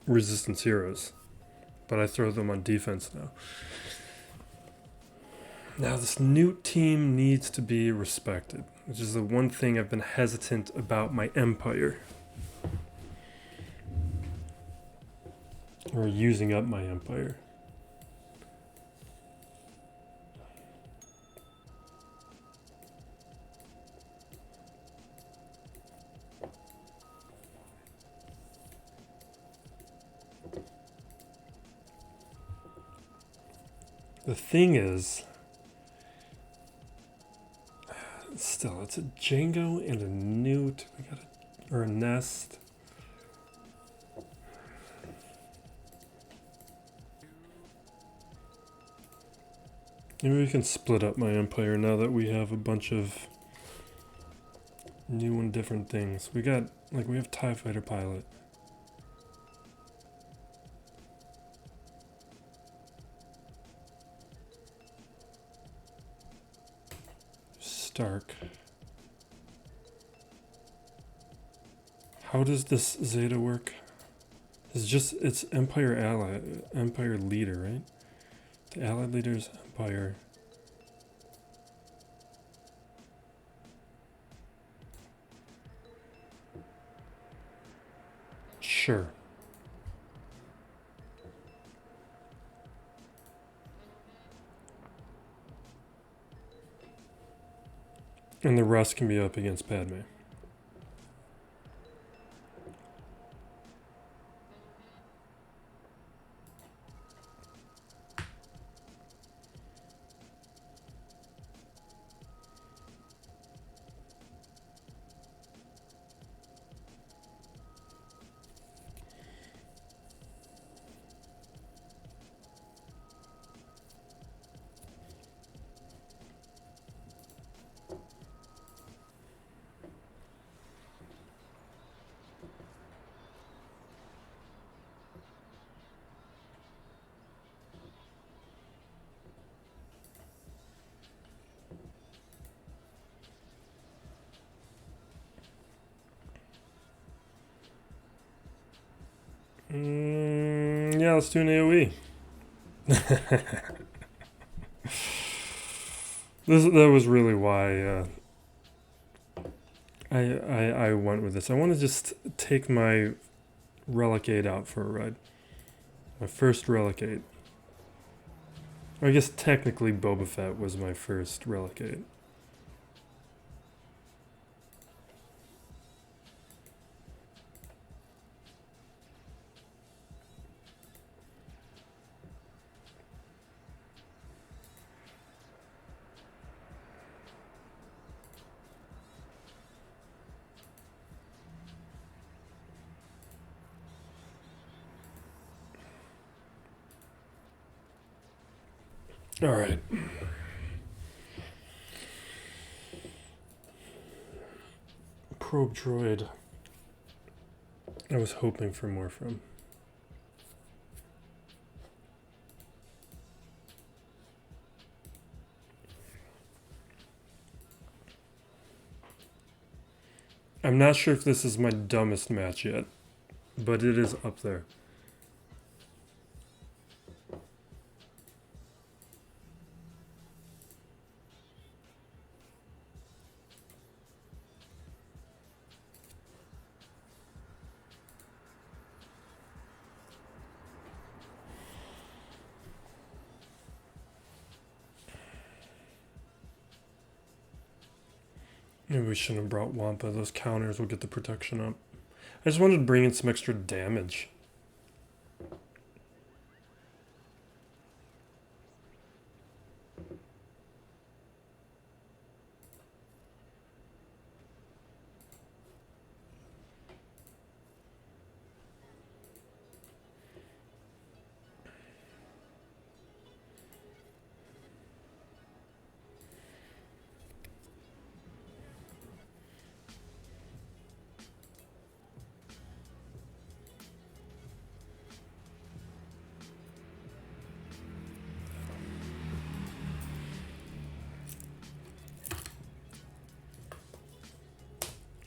resistance heroes, but I throw them on defense now. Now this Nute team needs to be respected. which is the one thing I've been hesitant about my empire. Or using up my empire. The thing is, still, it's a Django and a Nute. We got or a nest. Maybe we can split up my empire now that we have a bunch of new and different things. We got, like, we have TIE Fighter Pilot. Stark. How does this Zeta work? It's Empire Ally, Empire Leader, right? The Allied Leader's Empire. Sure. And the rest can be up against Padme. Yeah, let's do an AoE. That was really why I went with this. I want to just take my Relicate out for a ride. My first Relicate. I guess technically Boba Fett was my first Relicate. All right. Probe droid. I was hoping for more from. I'm not sure if this is my dumbest match yet, but it is up there. Maybe we shouldn't have brought Wampa. Those counters will get the protection up. I just wanted to bring in some extra damage.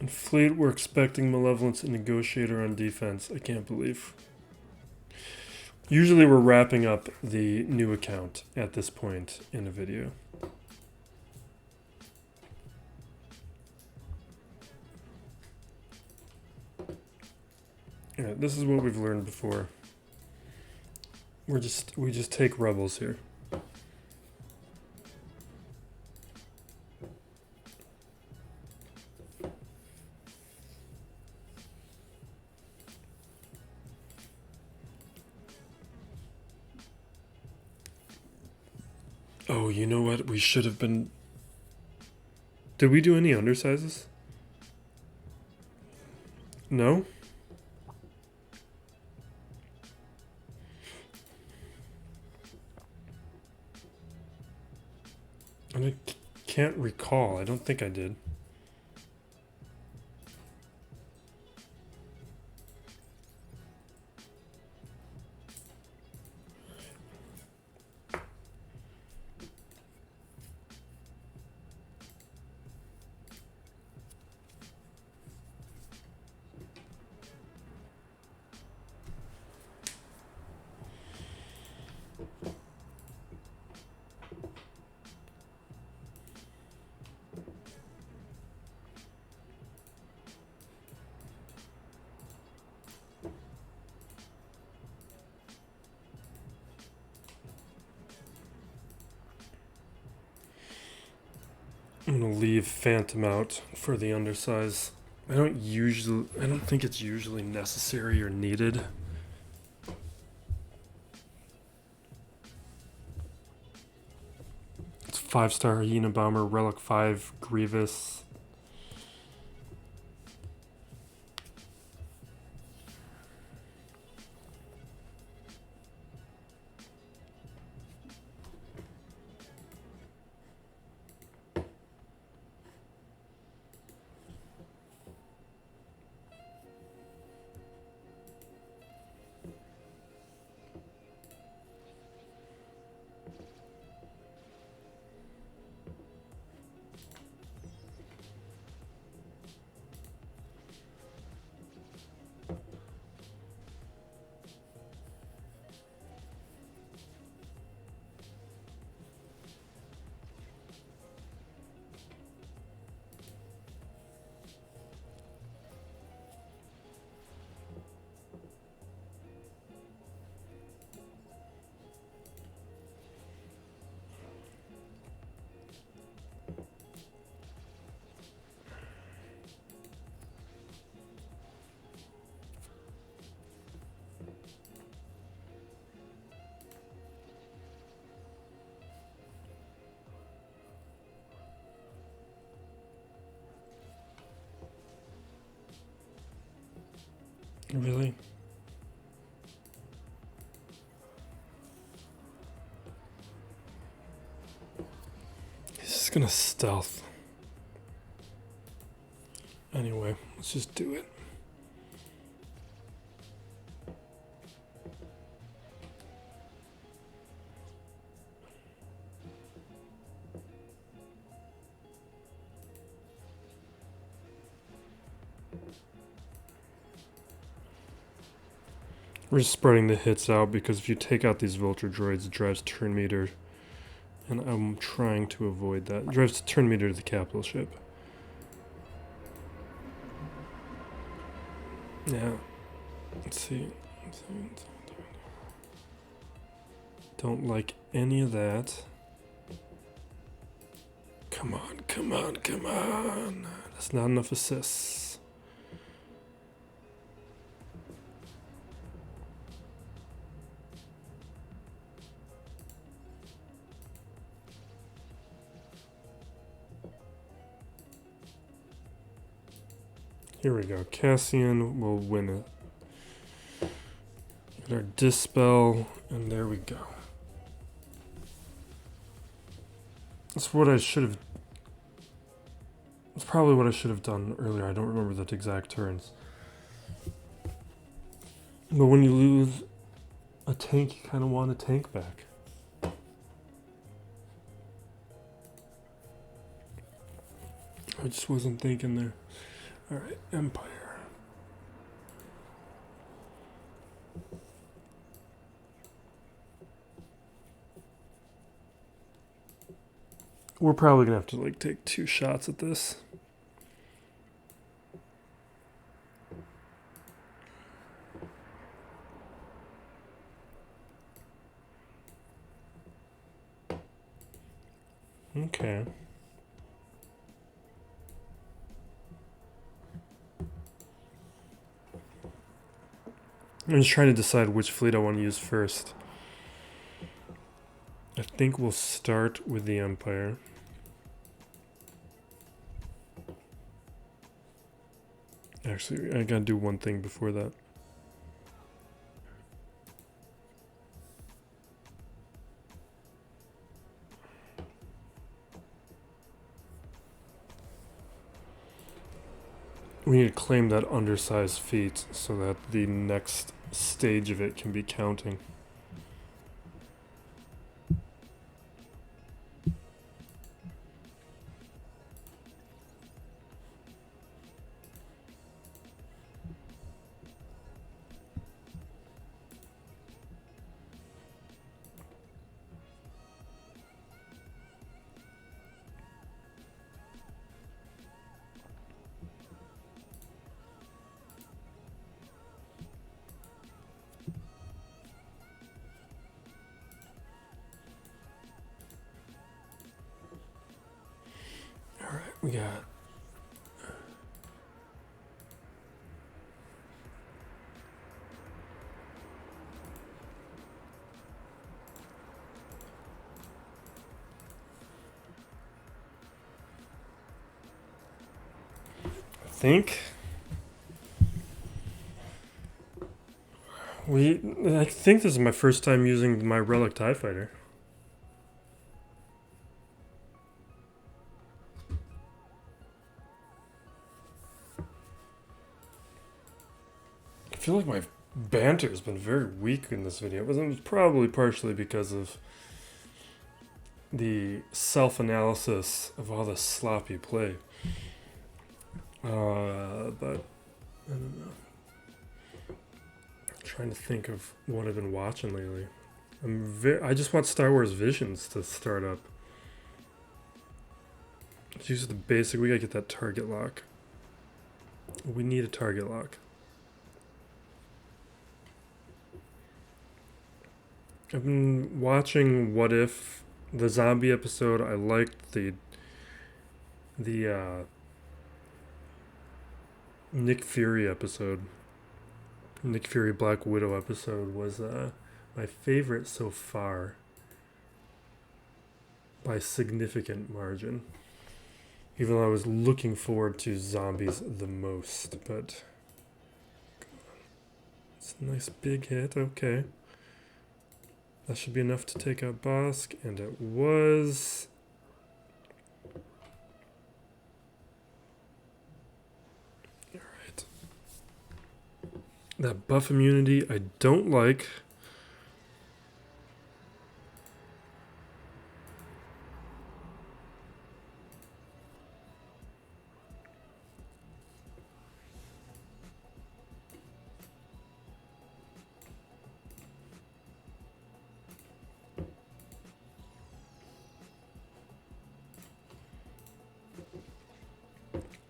In Fleet, we're expecting Malevolence and Negotiator on defense. I can't believe. Usually we're wrapping up the new account at this point in a video. Yeah, this is what we've learned before. We just take rebels here. Oh, you know what? We should have been... Did we do any undersizes? No? I can't recall. I don't think I did. I'm gonna leave Phantom out for the undersize. I don't think it's usually necessary or needed. It's 5-star Hyena Bomber, Relic 5, Grievous. Really? He's just gonna stealth. Anyway, let's just do it. We're just spreading the hits out because if you take out these Vulture droids, it drives turn meter. And I'm trying to avoid that. It drives turn meter to the capital ship. Yeah. Let's see. Don't like any of that. Come on, come on, come on. That's not enough assists. Here we go. Cassian will win it. Get our Dispel, and there we go. That's what I should have... That's probably what I should have done earlier. I don't remember the exact turns. But when you lose a tank, you kind of want a tank back. I just wasn't thinking there. Alright, Empire. We're probably gonna have to like take 2 shots at this. Okay. I'm just trying to decide which fleet I want to use first. I think we'll start with the Empire. Actually, I gotta do one thing before that. We need to claim that undersized feat so that the next stage of it can be counting. We got I think this is my first time using my Relic TIE Fighter. I feel like my banter has been very weak in this video. It was probably partially because of the self-analysis of all the sloppy play. But I don't know. I'm trying to think of what I've been watching lately. I just want Star Wars Visions to start up. Let's use the basic. We gotta get that target lock. We need a target lock. I've been watching What If, the zombie episode. I liked the Nick Fury episode. Nick Fury Black Widow episode was my favorite so far by a significant margin. Even though I was looking forward to zombies the most, but it's a nice big hit. Okay. That should be enough to take out Bossk, and it was. Alright. That buff immunity I don't like.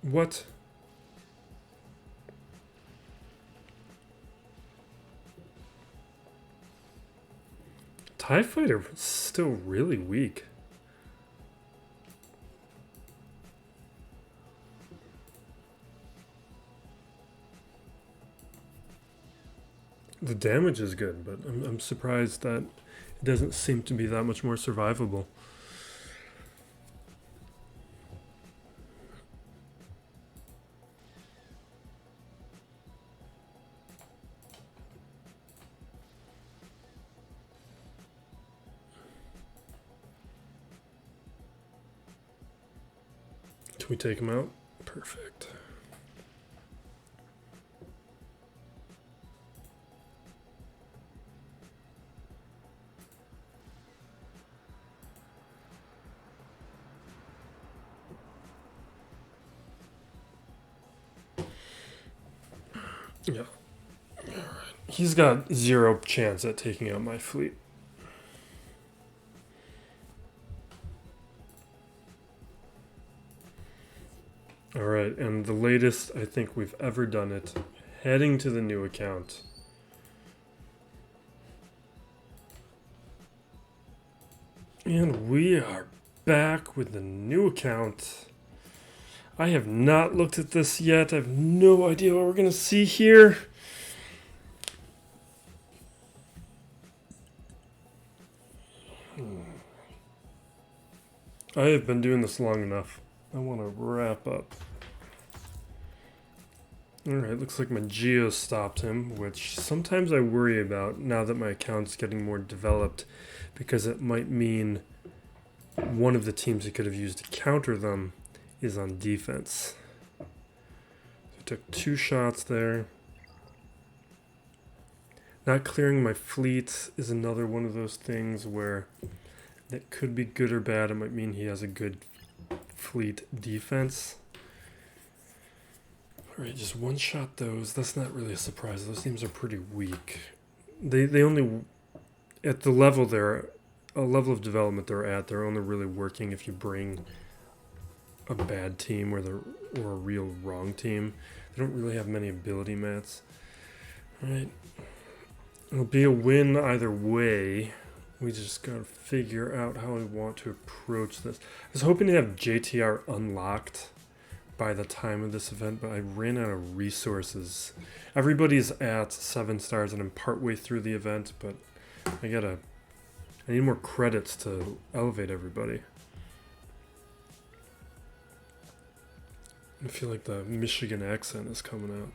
What? TIE Fighter was still really weak. The damage is good, but I'm surprised that it doesn't seem to be that much more survivable. Can we take him out? Perfect. Yeah. Alright. He's got 0 chance at taking out my fleet. Alright, and the latest I think we've ever done it, heading to the new account. And we are back with the new account. I have not looked at this yet. I have no idea what we're going to see here. I have been doing this long enough. I want to wrap up. Alright, looks like my Geos stopped him, which sometimes I worry about now that my account's getting more developed, because it might mean one of the teams he could have used to counter them is on defense. So I took 2 shots there. Not clearing my fleet is another one of those things where that could be good or bad. It might mean he has a good fleet defense. Alright, just one shot those. That's not really a surprise. Those teams are pretty weak. They only, at the level they're, a level of development they're at, they're only really working if you bring a bad team or a real wrong team. They don't really have many ability mats. Alright. It'll be a win either way. We just gotta figure out how we want to approach this. I was hoping to have JTR unlocked by the time of this event, but I ran out of resources. Everybody's at 7 stars and I'm partway through the event, but I need more credits to elevate everybody. I feel like the Michigan accent is coming out.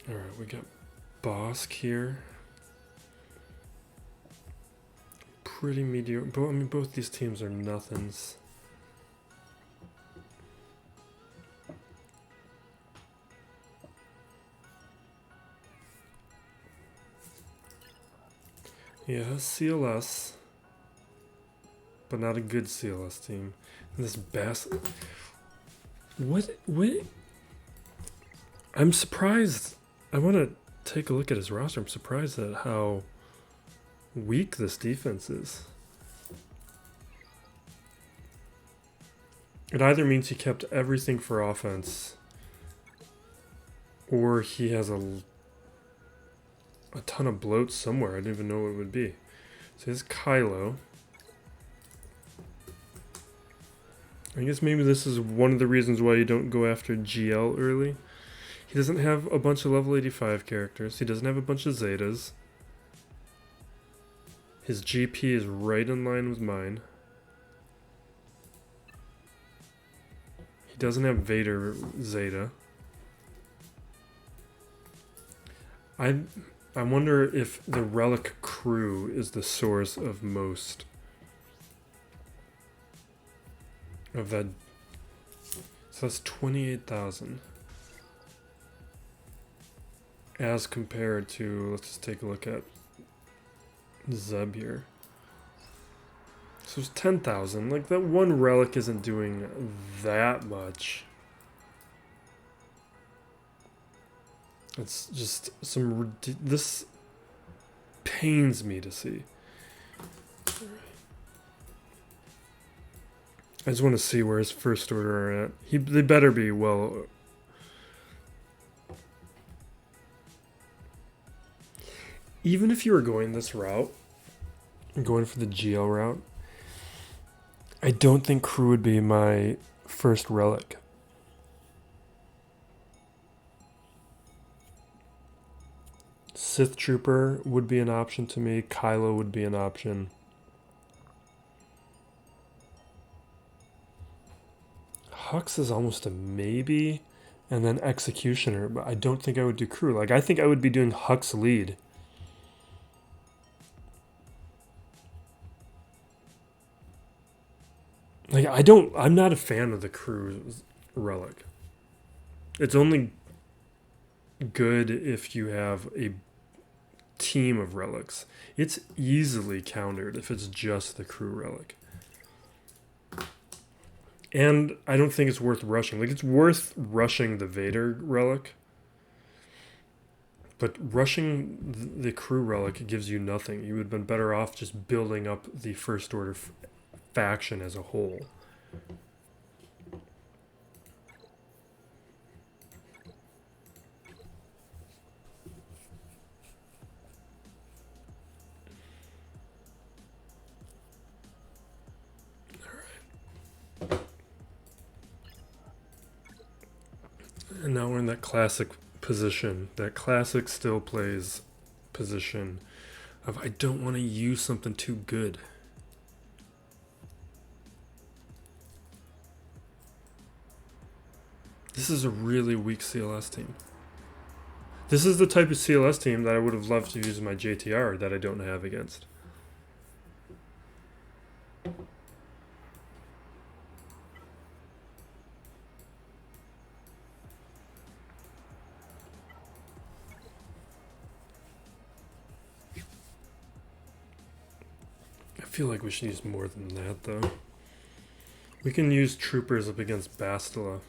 Alright, we got Bossk here. Pretty mediocre. But I mean, both these teams are nothings. Yeah, CLS. But not a good CLS team. And this Bast. What? I'm surprised. I want to take a look at his roster. I'm surprised at how weak this defense is. It either means he kept everything for offense, or he has a ton of bloat somewhere. I don't even know what it would be. So here's Kylo. I guess maybe this is one of the reasons why you don't go after GL early. He doesn't have a bunch of level 85 characters. He doesn't have a bunch of Zetas. His GP is right in line with mine. He doesn't have Vader Zeta. I wonder if the Relic crew is the source of most of that. So that's 28,000. As compared to, let's just take a look at Zeb here. So it's 10,000. Like, that one relic isn't doing that much. It's just some... This pains me to see. I just want to see where his first order are at. They better be well... Even if you were going this route, going for the GL route, I don't think crew would be my first relic. Sith Trooper would be an option to me. Kylo would be an option. Hux is almost a maybe. And then Executioner, but I don't think I would do crew. Like, I think I would be doing Hux lead. Like, I'm not a fan of the crew relic. It's only good if you have a team of relics. It's easily countered if it's just the crew relic. And I don't think it's worth rushing. Like, it's worth rushing the Vader relic. But rushing the crew relic gives you nothing. You would have been better off just building up the First Order faction as a whole. And now we're in that classic position, that classic still plays position of I don't want to use something too good. This is a really weak CLS team. This is the type of CLS team that I would have loved to use in my JTR that I don't have against. I feel like we should use more than that, though. We can use troopers up against Bastila.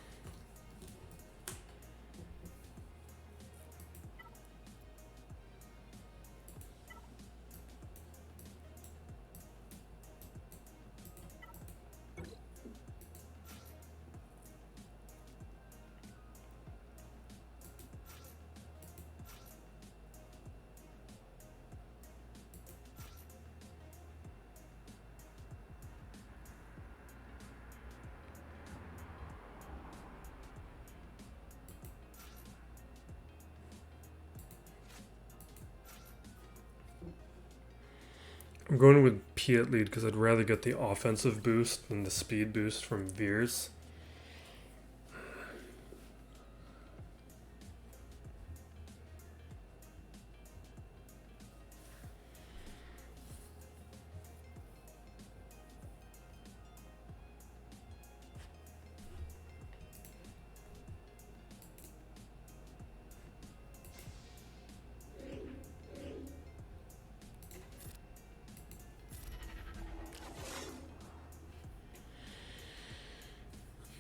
I'm going with Piet lead because I'd rather get the offensive boost than the speed boost from Veers.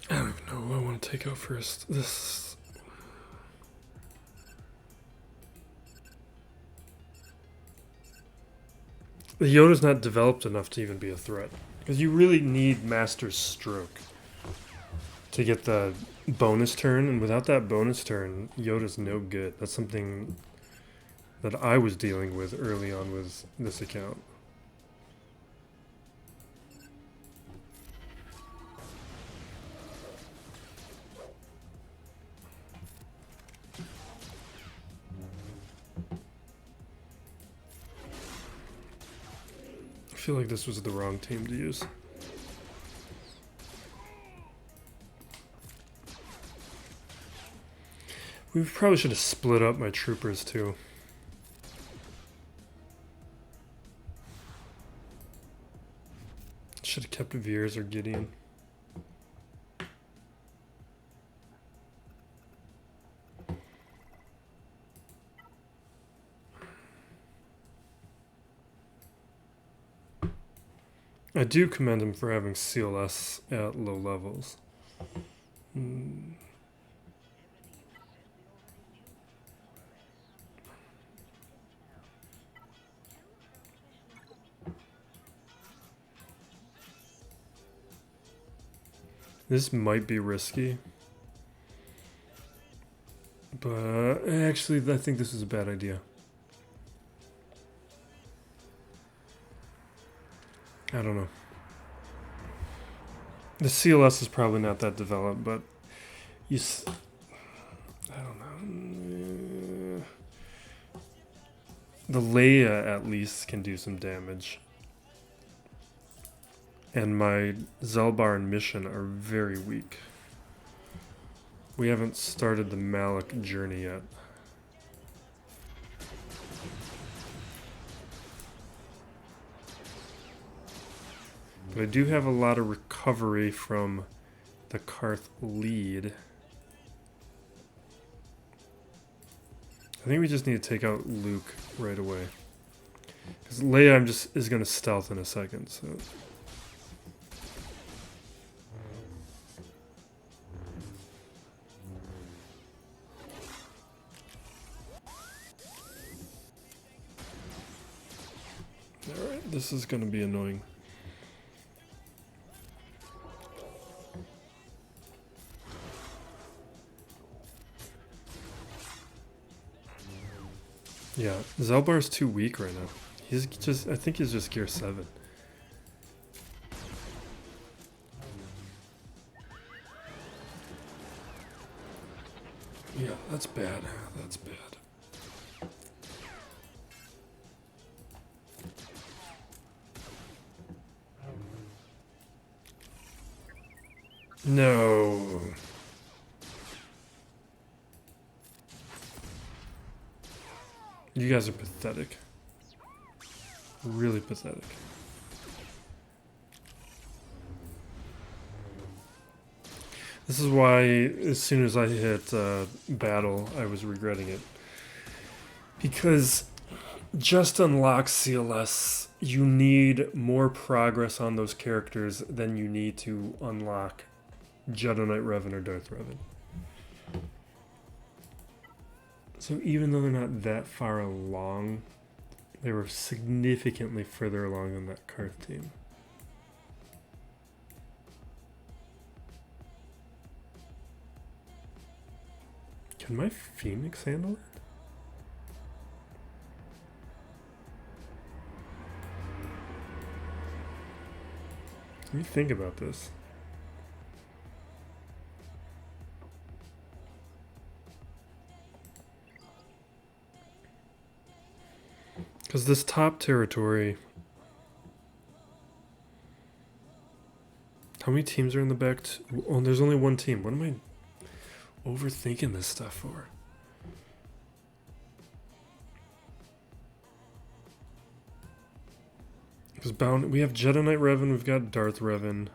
I don't even know who I want to take out first. This... The Yoda's not developed enough to even be a threat. Because you really need Master's Stroke to get the bonus turn, and without that bonus turn, Yoda's no good. That's something that I was dealing with early on with this account. I feel like this was the wrong team to use. We probably should have split up my troopers too. Should have kept Veers or Gideon. I do commend him for having CLS at low levels. This might be risky. But actually, I think this is a bad idea. I don't know. The CLS is probably not that developed, but I don't know. The Leia at least can do some damage. And my Zelbar and Mission are very weak. We haven't started the Malik journey yet. But I do have a lot of recovery from the Karth lead. I think we just need to take out Luke right away. Because Leia is going to stealth in a second, so... Alright, this is going to be annoying. Yeah, Zelbar's too weak right now. I think he's just gear 7. Yeah, that's bad. That's bad. No. You guys are pathetic. Really pathetic. This is why, as soon as I hit battle, I was regretting it. Because just unlock CLS, you need more progress on those characters than you need to unlock Jedi Knight Revan or Darth Revan. So even though they're not that far along, they were significantly further along than that Karth team. Can my Phoenix handle it? Let me think about this. Because this top territory... How many teams are in the back? Oh, there's only one team. What am I overthinking this stuff for? Because we have Jedi Knight Revan, we've got Darth Revan.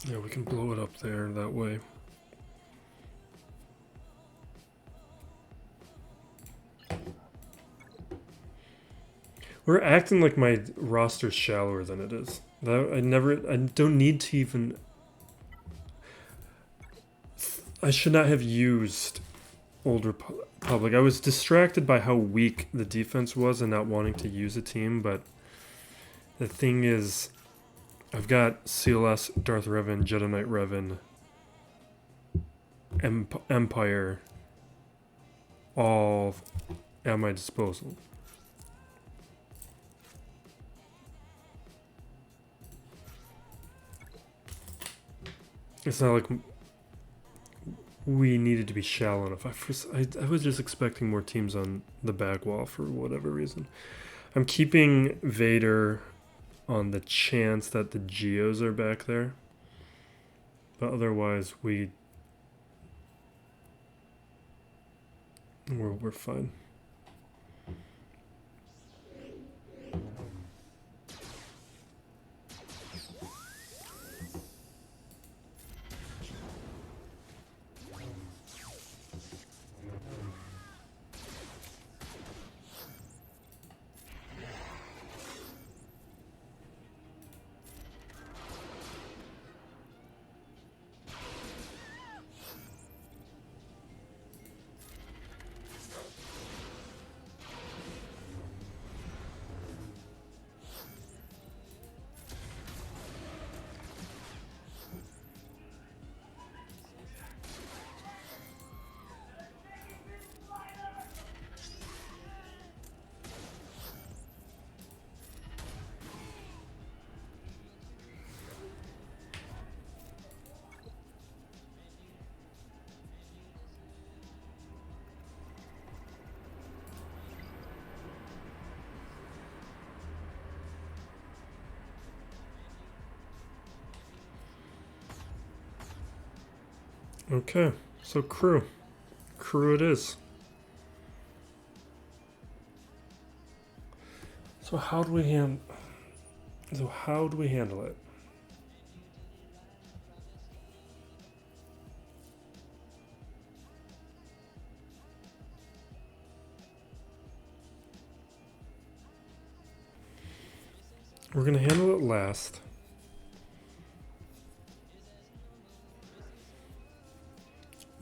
Yeah, we can blow it up there that way. We're acting like my roster's shallower than it is. I don't need to even... I should not have used Old Republic. I was distracted by how weak the defense was and not wanting to use a team, but the thing is, I've got CLS, Darth Revan, Jedi Knight Revan, Empire, all at my disposal. It's not like we needed to be shallow enough. I was just expecting more teams on the back wall for whatever reason. I'm keeping Vader on the chance that the Geos are back there. But otherwise, we're fine. Okay, so crew it is. So how do we handle it? We're gonna handle it last.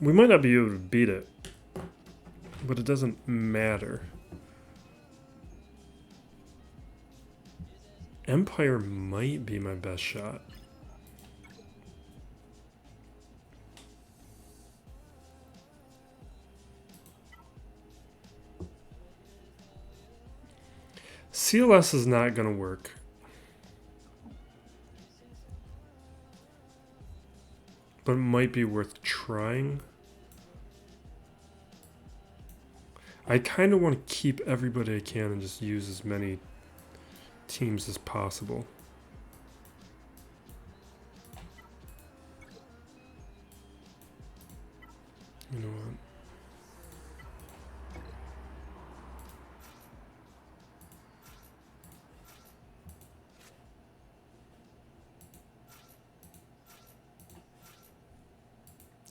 We might not be able to beat it, but it doesn't matter. Empire might be my best shot. CLS is not going to work. but it might be worth trying. I kind of want to keep everybody I can and just use as many teams as possible. You know what?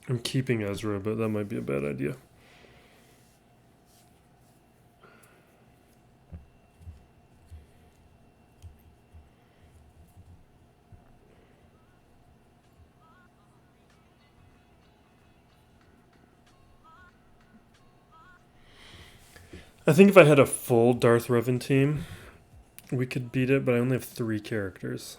I'm keeping Ezra, but that might be a bad idea. I think if I had a full Darth Revan team, we could beat it, but I only have 3 characters.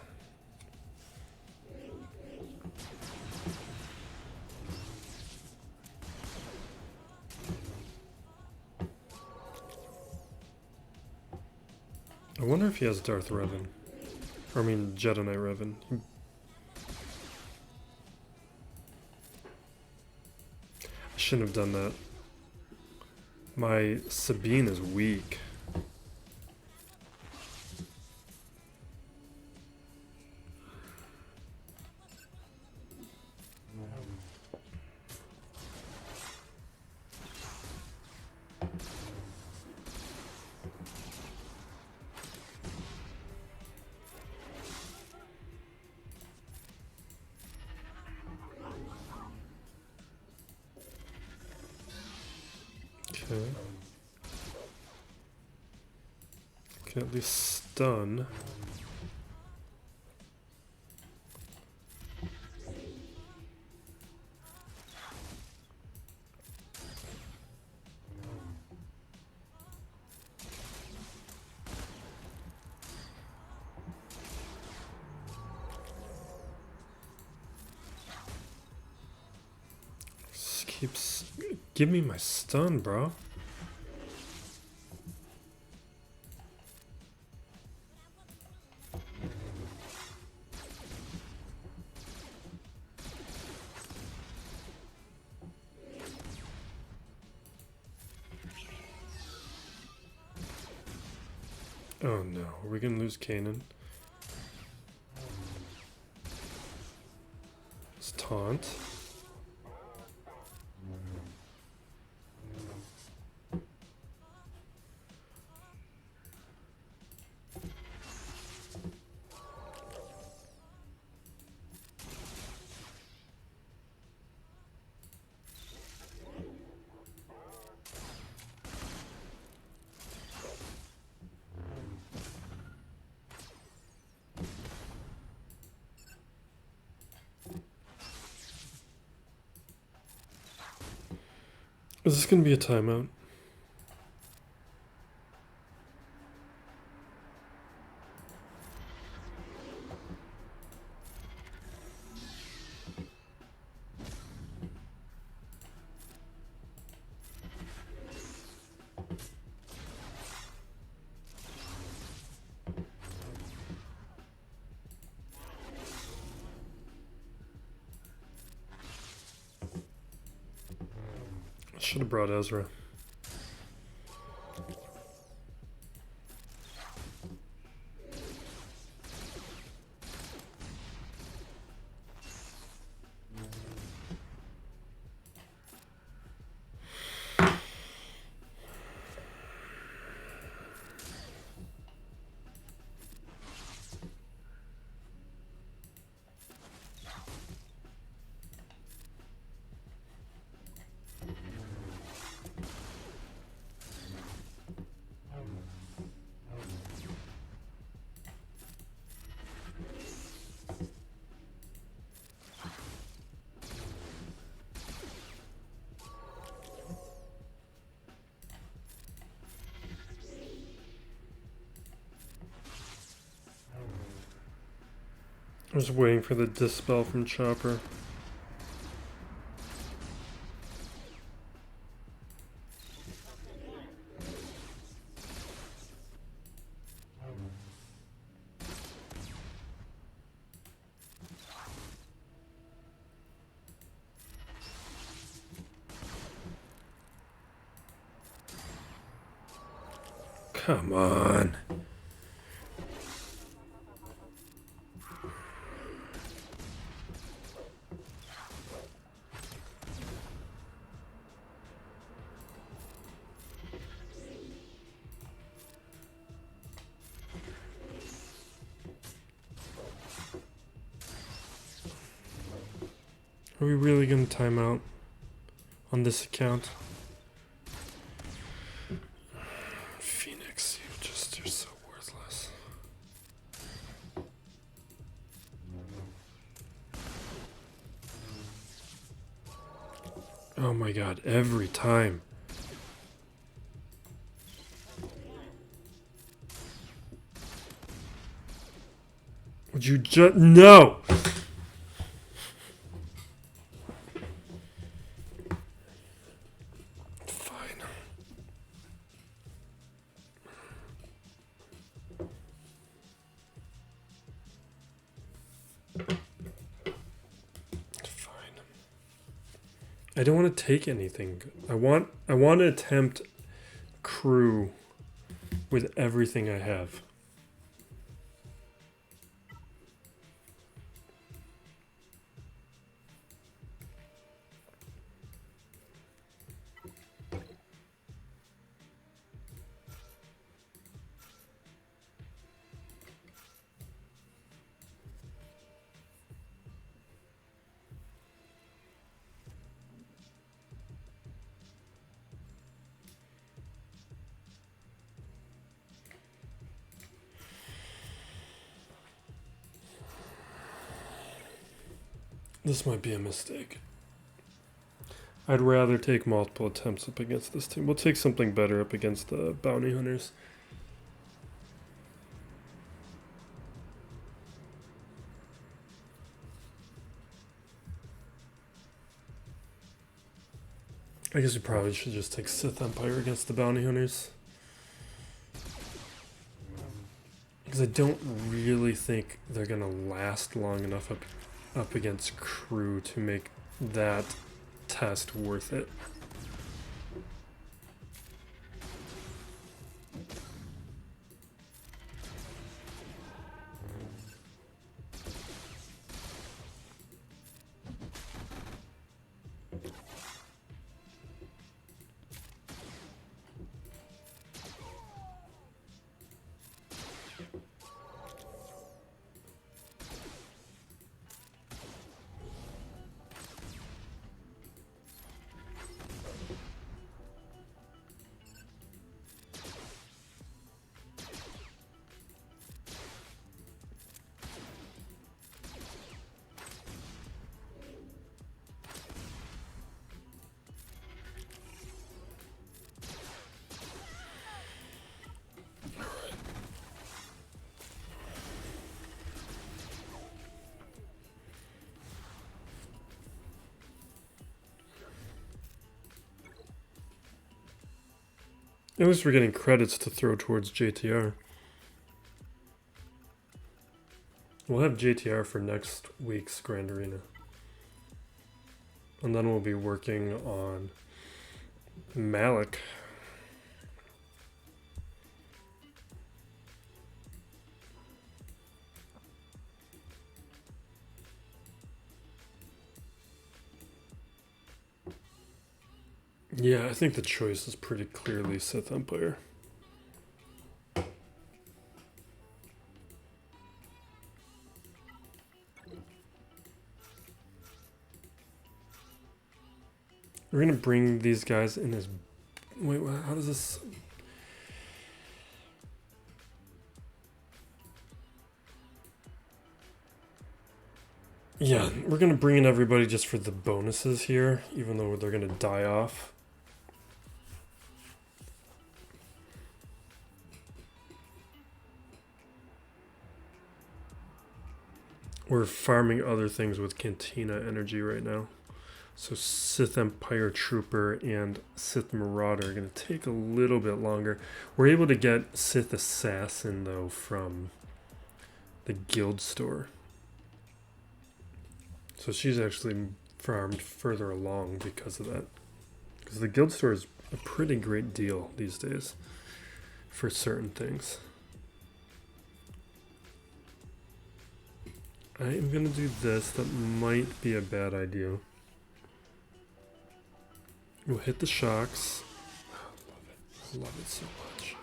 I wonder if he has Darth Revan. Or I mean Jedi Knight Revan. I shouldn't have done that. My Sabine is weak. Okay. Can at least stun. Just keeps... Give me my stun, bro. Oh no, are we gonna lose Kanan? It's taunt. Is this gonna be a timeout? Should have brought Ezra. I was waiting for the dispel from Chopper. Come on. Are we really going to time out on this account? Phoenix, you're so worthless. Oh my god, every time. Would you just... No! I don't want to take anything. I want to attempt crew with everything I have. This might be a mistake. I'd rather take multiple attempts up against this team. We'll take something better up against the bounty hunters. I guess we probably should just take Sith Empire against the bounty hunters. Because I don't really think they're going to last long enough up against crew to make that test worth it. At least we're getting credits to throw towards JTR. We'll have JTR for next week's Grand Arena. And then we'll be working on Malik. Yeah, I think the choice is pretty clearly Sith Empire. We're gonna bring these guys in as... Wait, how does this... Yeah, we're gonna bring in everybody just for the bonuses here, even though they're gonna die off. We're farming other things with Cantina energy right now. So Sith Empire Trooper and Sith Marauder are going to take a little bit longer. We're able to get Sith Assassin, though, from the guild store. So she's actually farmed further along because of that. Because the guild store is a pretty great deal these days. for certain things. I am going to do this. That might be a bad idea. We'll hit the Shaaks. I love it so much.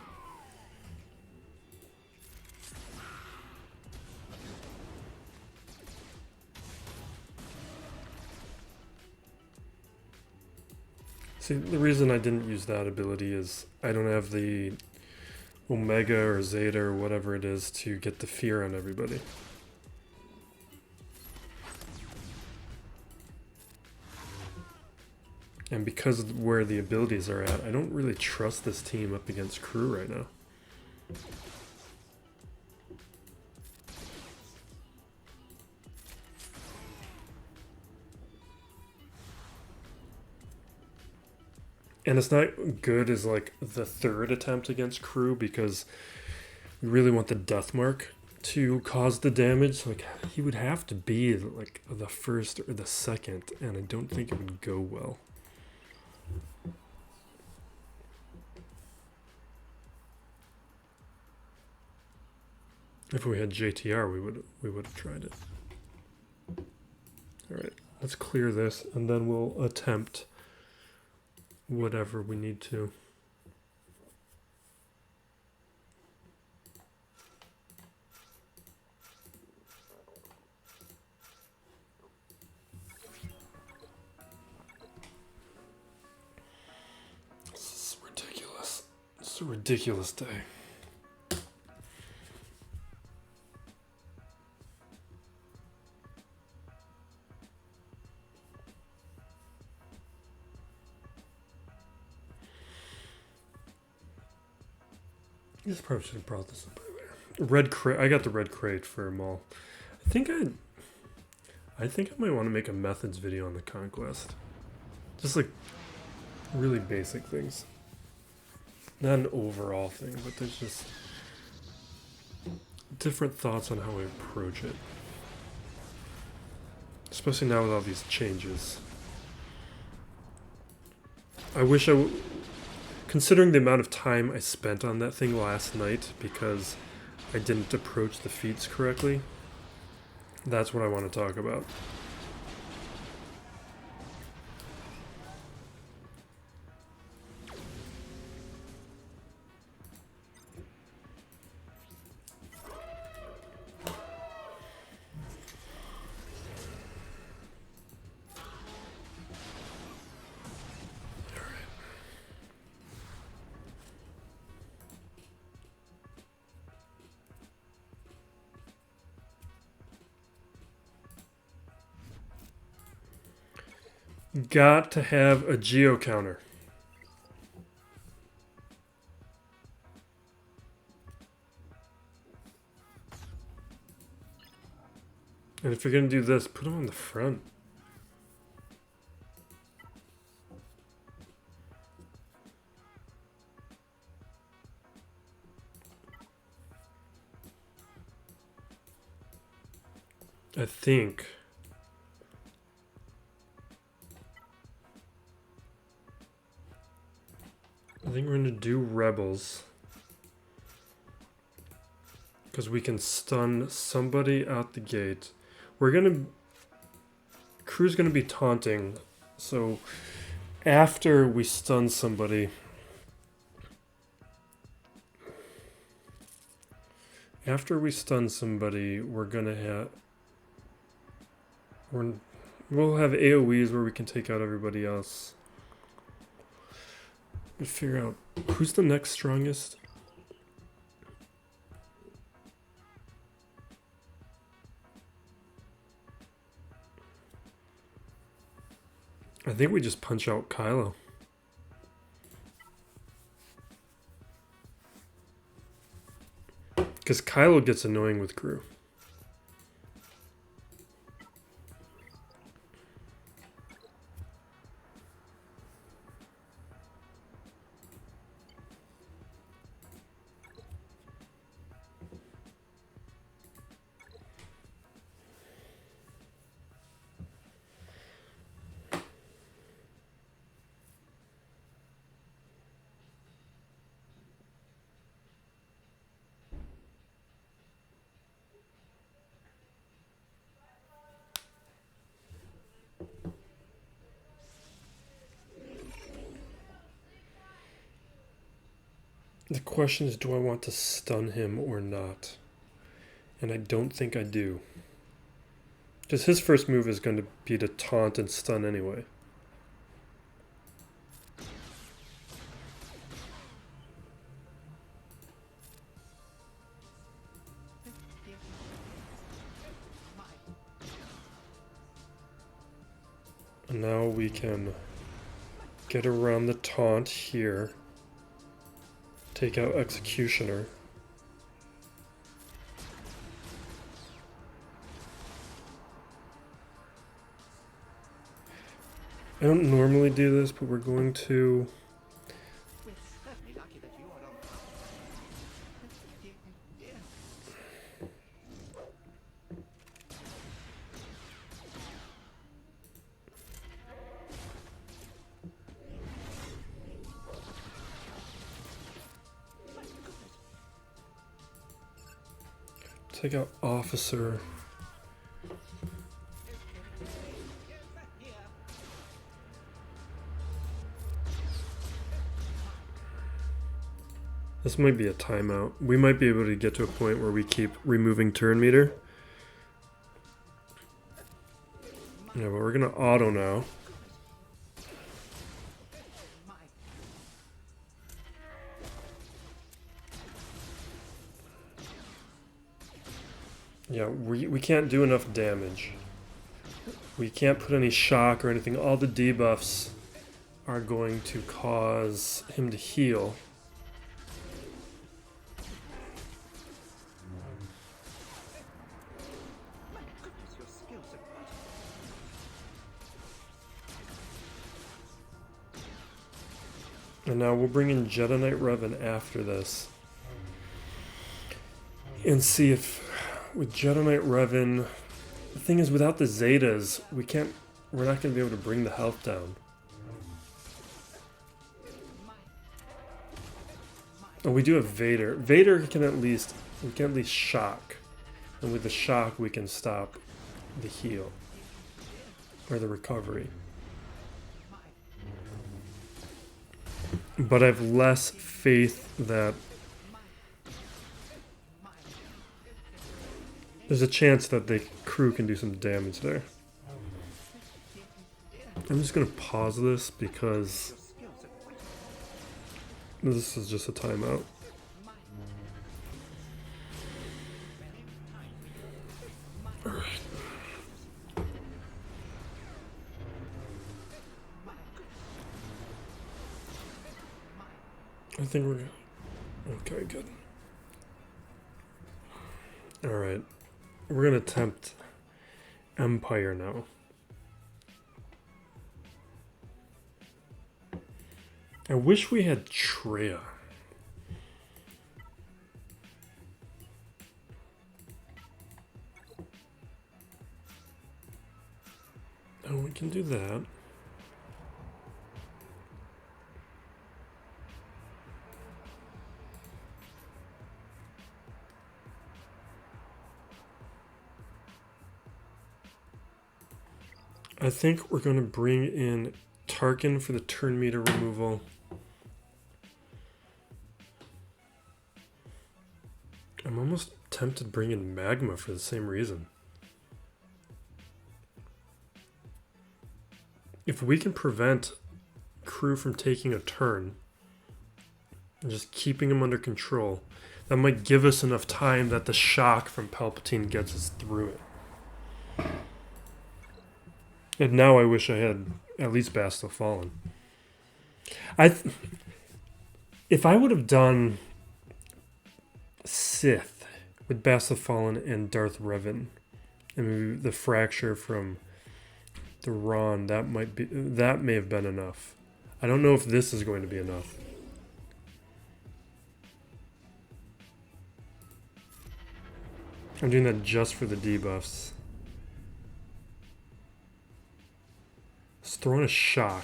See, the reason I didn't use that ability is I don't have the Omega or Zeta or whatever it is to get the fear on everybody. And because of where the abilities are at, I don't really trust this team up against crew right now. And it's not good as like the third attempt against crew because we really want the death mark to cause the damage. Like he would have to be like the first or the second, and I don't think it would go well. If we had JTR, we would have tried it. All right, let's clear this, and then we'll attempt whatever we need to. This is ridiculous. It's a ridiculous day. This probably should have brought this up earlier. Red crate. I got the red crate for Maul. I think I might want to make a methods video on the conquest. Just like really basic things. Not an overall thing, but there's just different thoughts on how I approach it. Especially now with all these changes. I wish considering the amount of time I spent on that thing last night because I didn't approach the feats correctly, that's what I want to talk about. Got to have a geo counter. And if you're going to do this, put them on the front. I think we're going to do rebels because we can stun somebody out the gate. Crew's going to be taunting, so after we stun somebody, we're going to have we'll have AoEs where we can take out everybody else. Figure out who's the next strongest. I think we just punch out Kylo. Because Kylo gets annoying with crew. The question is, do I want to stun him or not? And I don't think I do. Because his first move is going to be to taunt and stun anyway. And now we can get around the taunt here. Take out Executioner. I don't normally do this, but we're going to... take out Officer. This might be a timeout. We might be able to get to a point where we keep removing turn meter. Yeah, but we're gonna auto now. Yeah, we can't do enough damage. We can't put any shock or anything. All the debuffs are going to cause him to heal. And now we'll bring in Jedi Knight Revan after this. And see if with Jedi Knight Revan, the thing is without the Zetas, we're not going to be able to bring the health down. Oh, we do have Vader. Vader we can at least shock. And with the shock we can stop the heal. Or the recovery. But I have less faith that there's a chance that the crew can do some damage there. I'm just going to pause this because this is just a timeout. Alright. I think we're good. Okay, good. Alright. We're going to attempt Empire now. I wish we had Traya. Oh, we can do that. I think we're going to bring in Tarkin for the turn meter removal. I'm almost tempted to bring in Magma for the same reason. If we can prevent crew from taking a turn and just keeping them under control, that might give us enough time that the shock from Palpatine gets us through it. And now I wish I had at least Bast fallen. If I would have done Sith with Bast fallen and Darth Revan, and maybe the fracture from the Ron, that may have been enough. I don't know if this is going to be enough. I'm doing that just for the debuffs. Let's throw in a shock.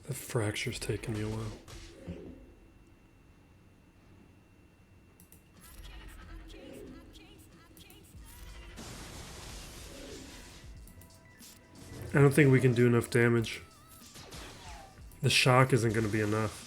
The fracture's taking me a while. I don't think we can do enough damage. The Shaak isn't going to be enough.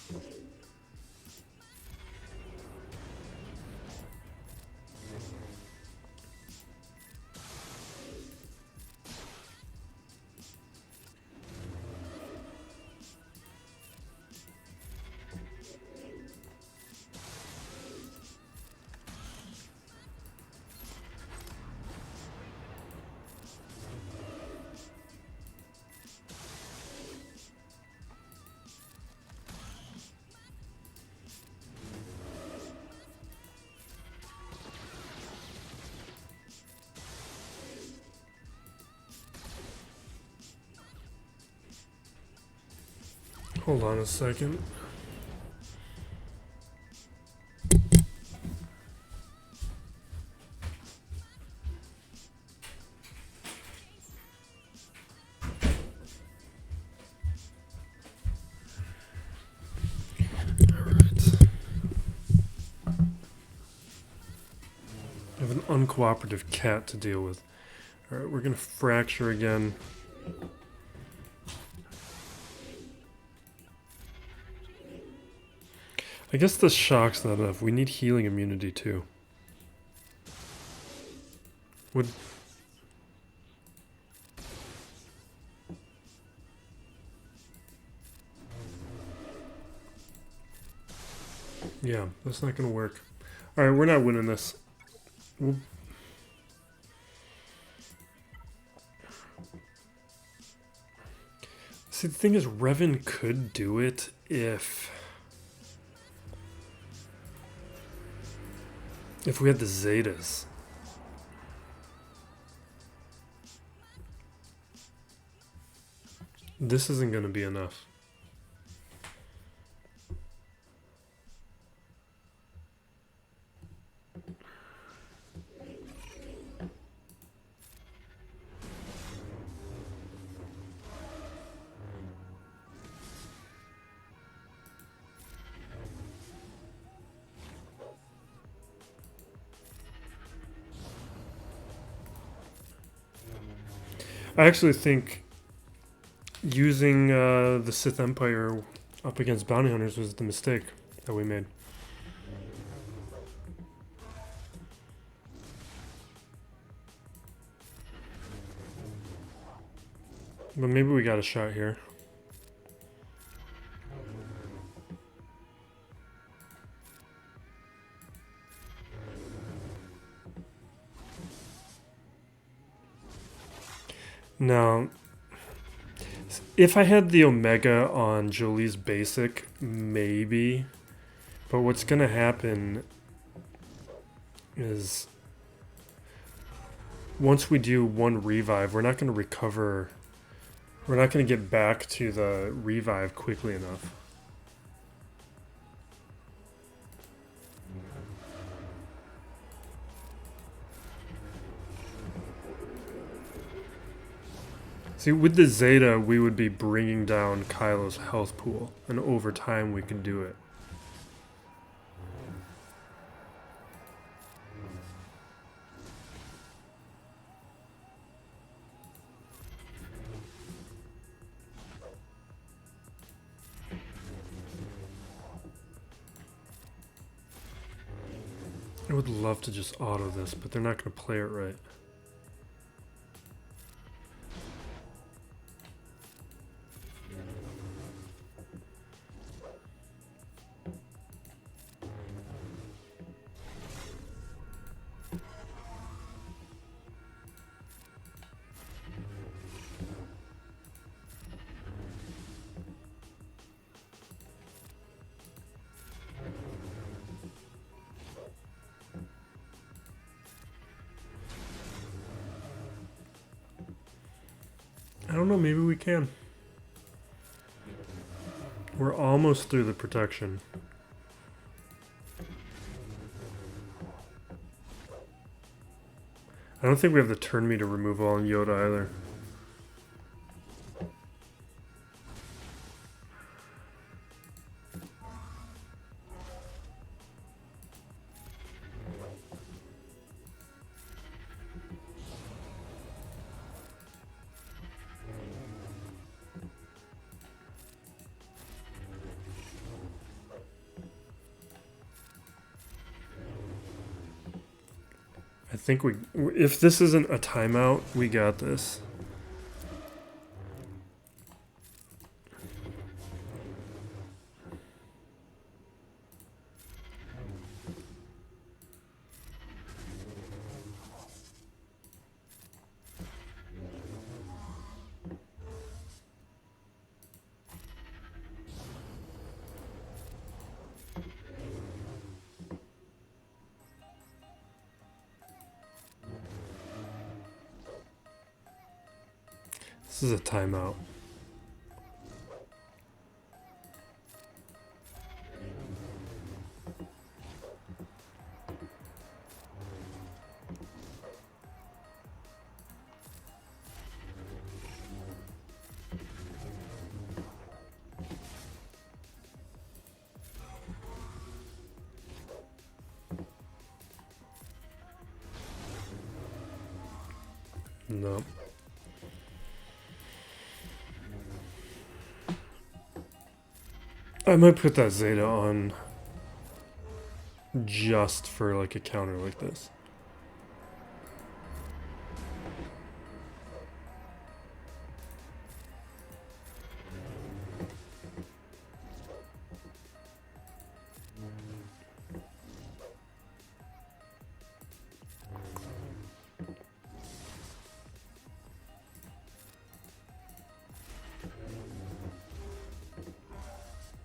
Hold on a second. I have an uncooperative cat to deal with. Alright, we're gonna fracture again. I guess the Shaak's not enough. We need healing immunity too. Would... Yeah, that's not gonna work. Alright, we're not winning this. See, the thing is, Revan could do it if we had the Zetas. This isn't going to be enough. I actually think using the Sith Empire up against bounty hunters was the mistake that we made. But maybe we got a shot here. Now, if I had the Omega on Jolie's basic, maybe. But what's going to happen is once we do one revive, we're not going to recover. We're not going to get back to the revive quickly enough. See, with the Zeta, we would be bringing down Kylo's health pool, and over time we can do it. I would love to just auto this, but they're not going to play it right. I don't know, maybe we can. We're almost through the protection. I don't think we have the turn meter removal on Yoda either. think if this isn't a timeout, we got this. This is a timeout. No. I might put that Zeta on just for like a counter like this.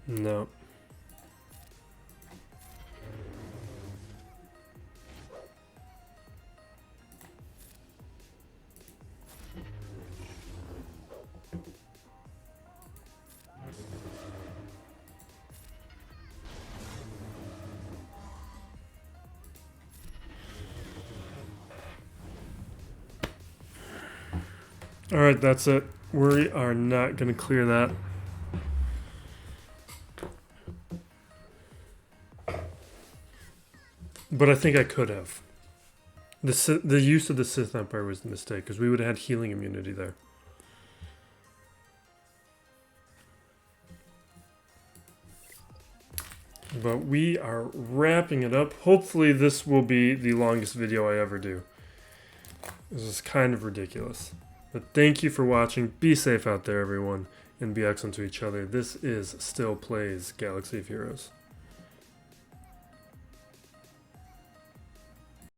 No. All right, that's it. We are not going to clear that. But I think I could have. The use of the Sith Empire was the mistake, because we would have had healing immunity there. But we are wrapping it up. Hopefully this will be the longest video I ever do. This is kind of ridiculous. But thank you for watching. Be safe out there, everyone, and be excellent to each other. This is Still Plays Galaxy of Heroes.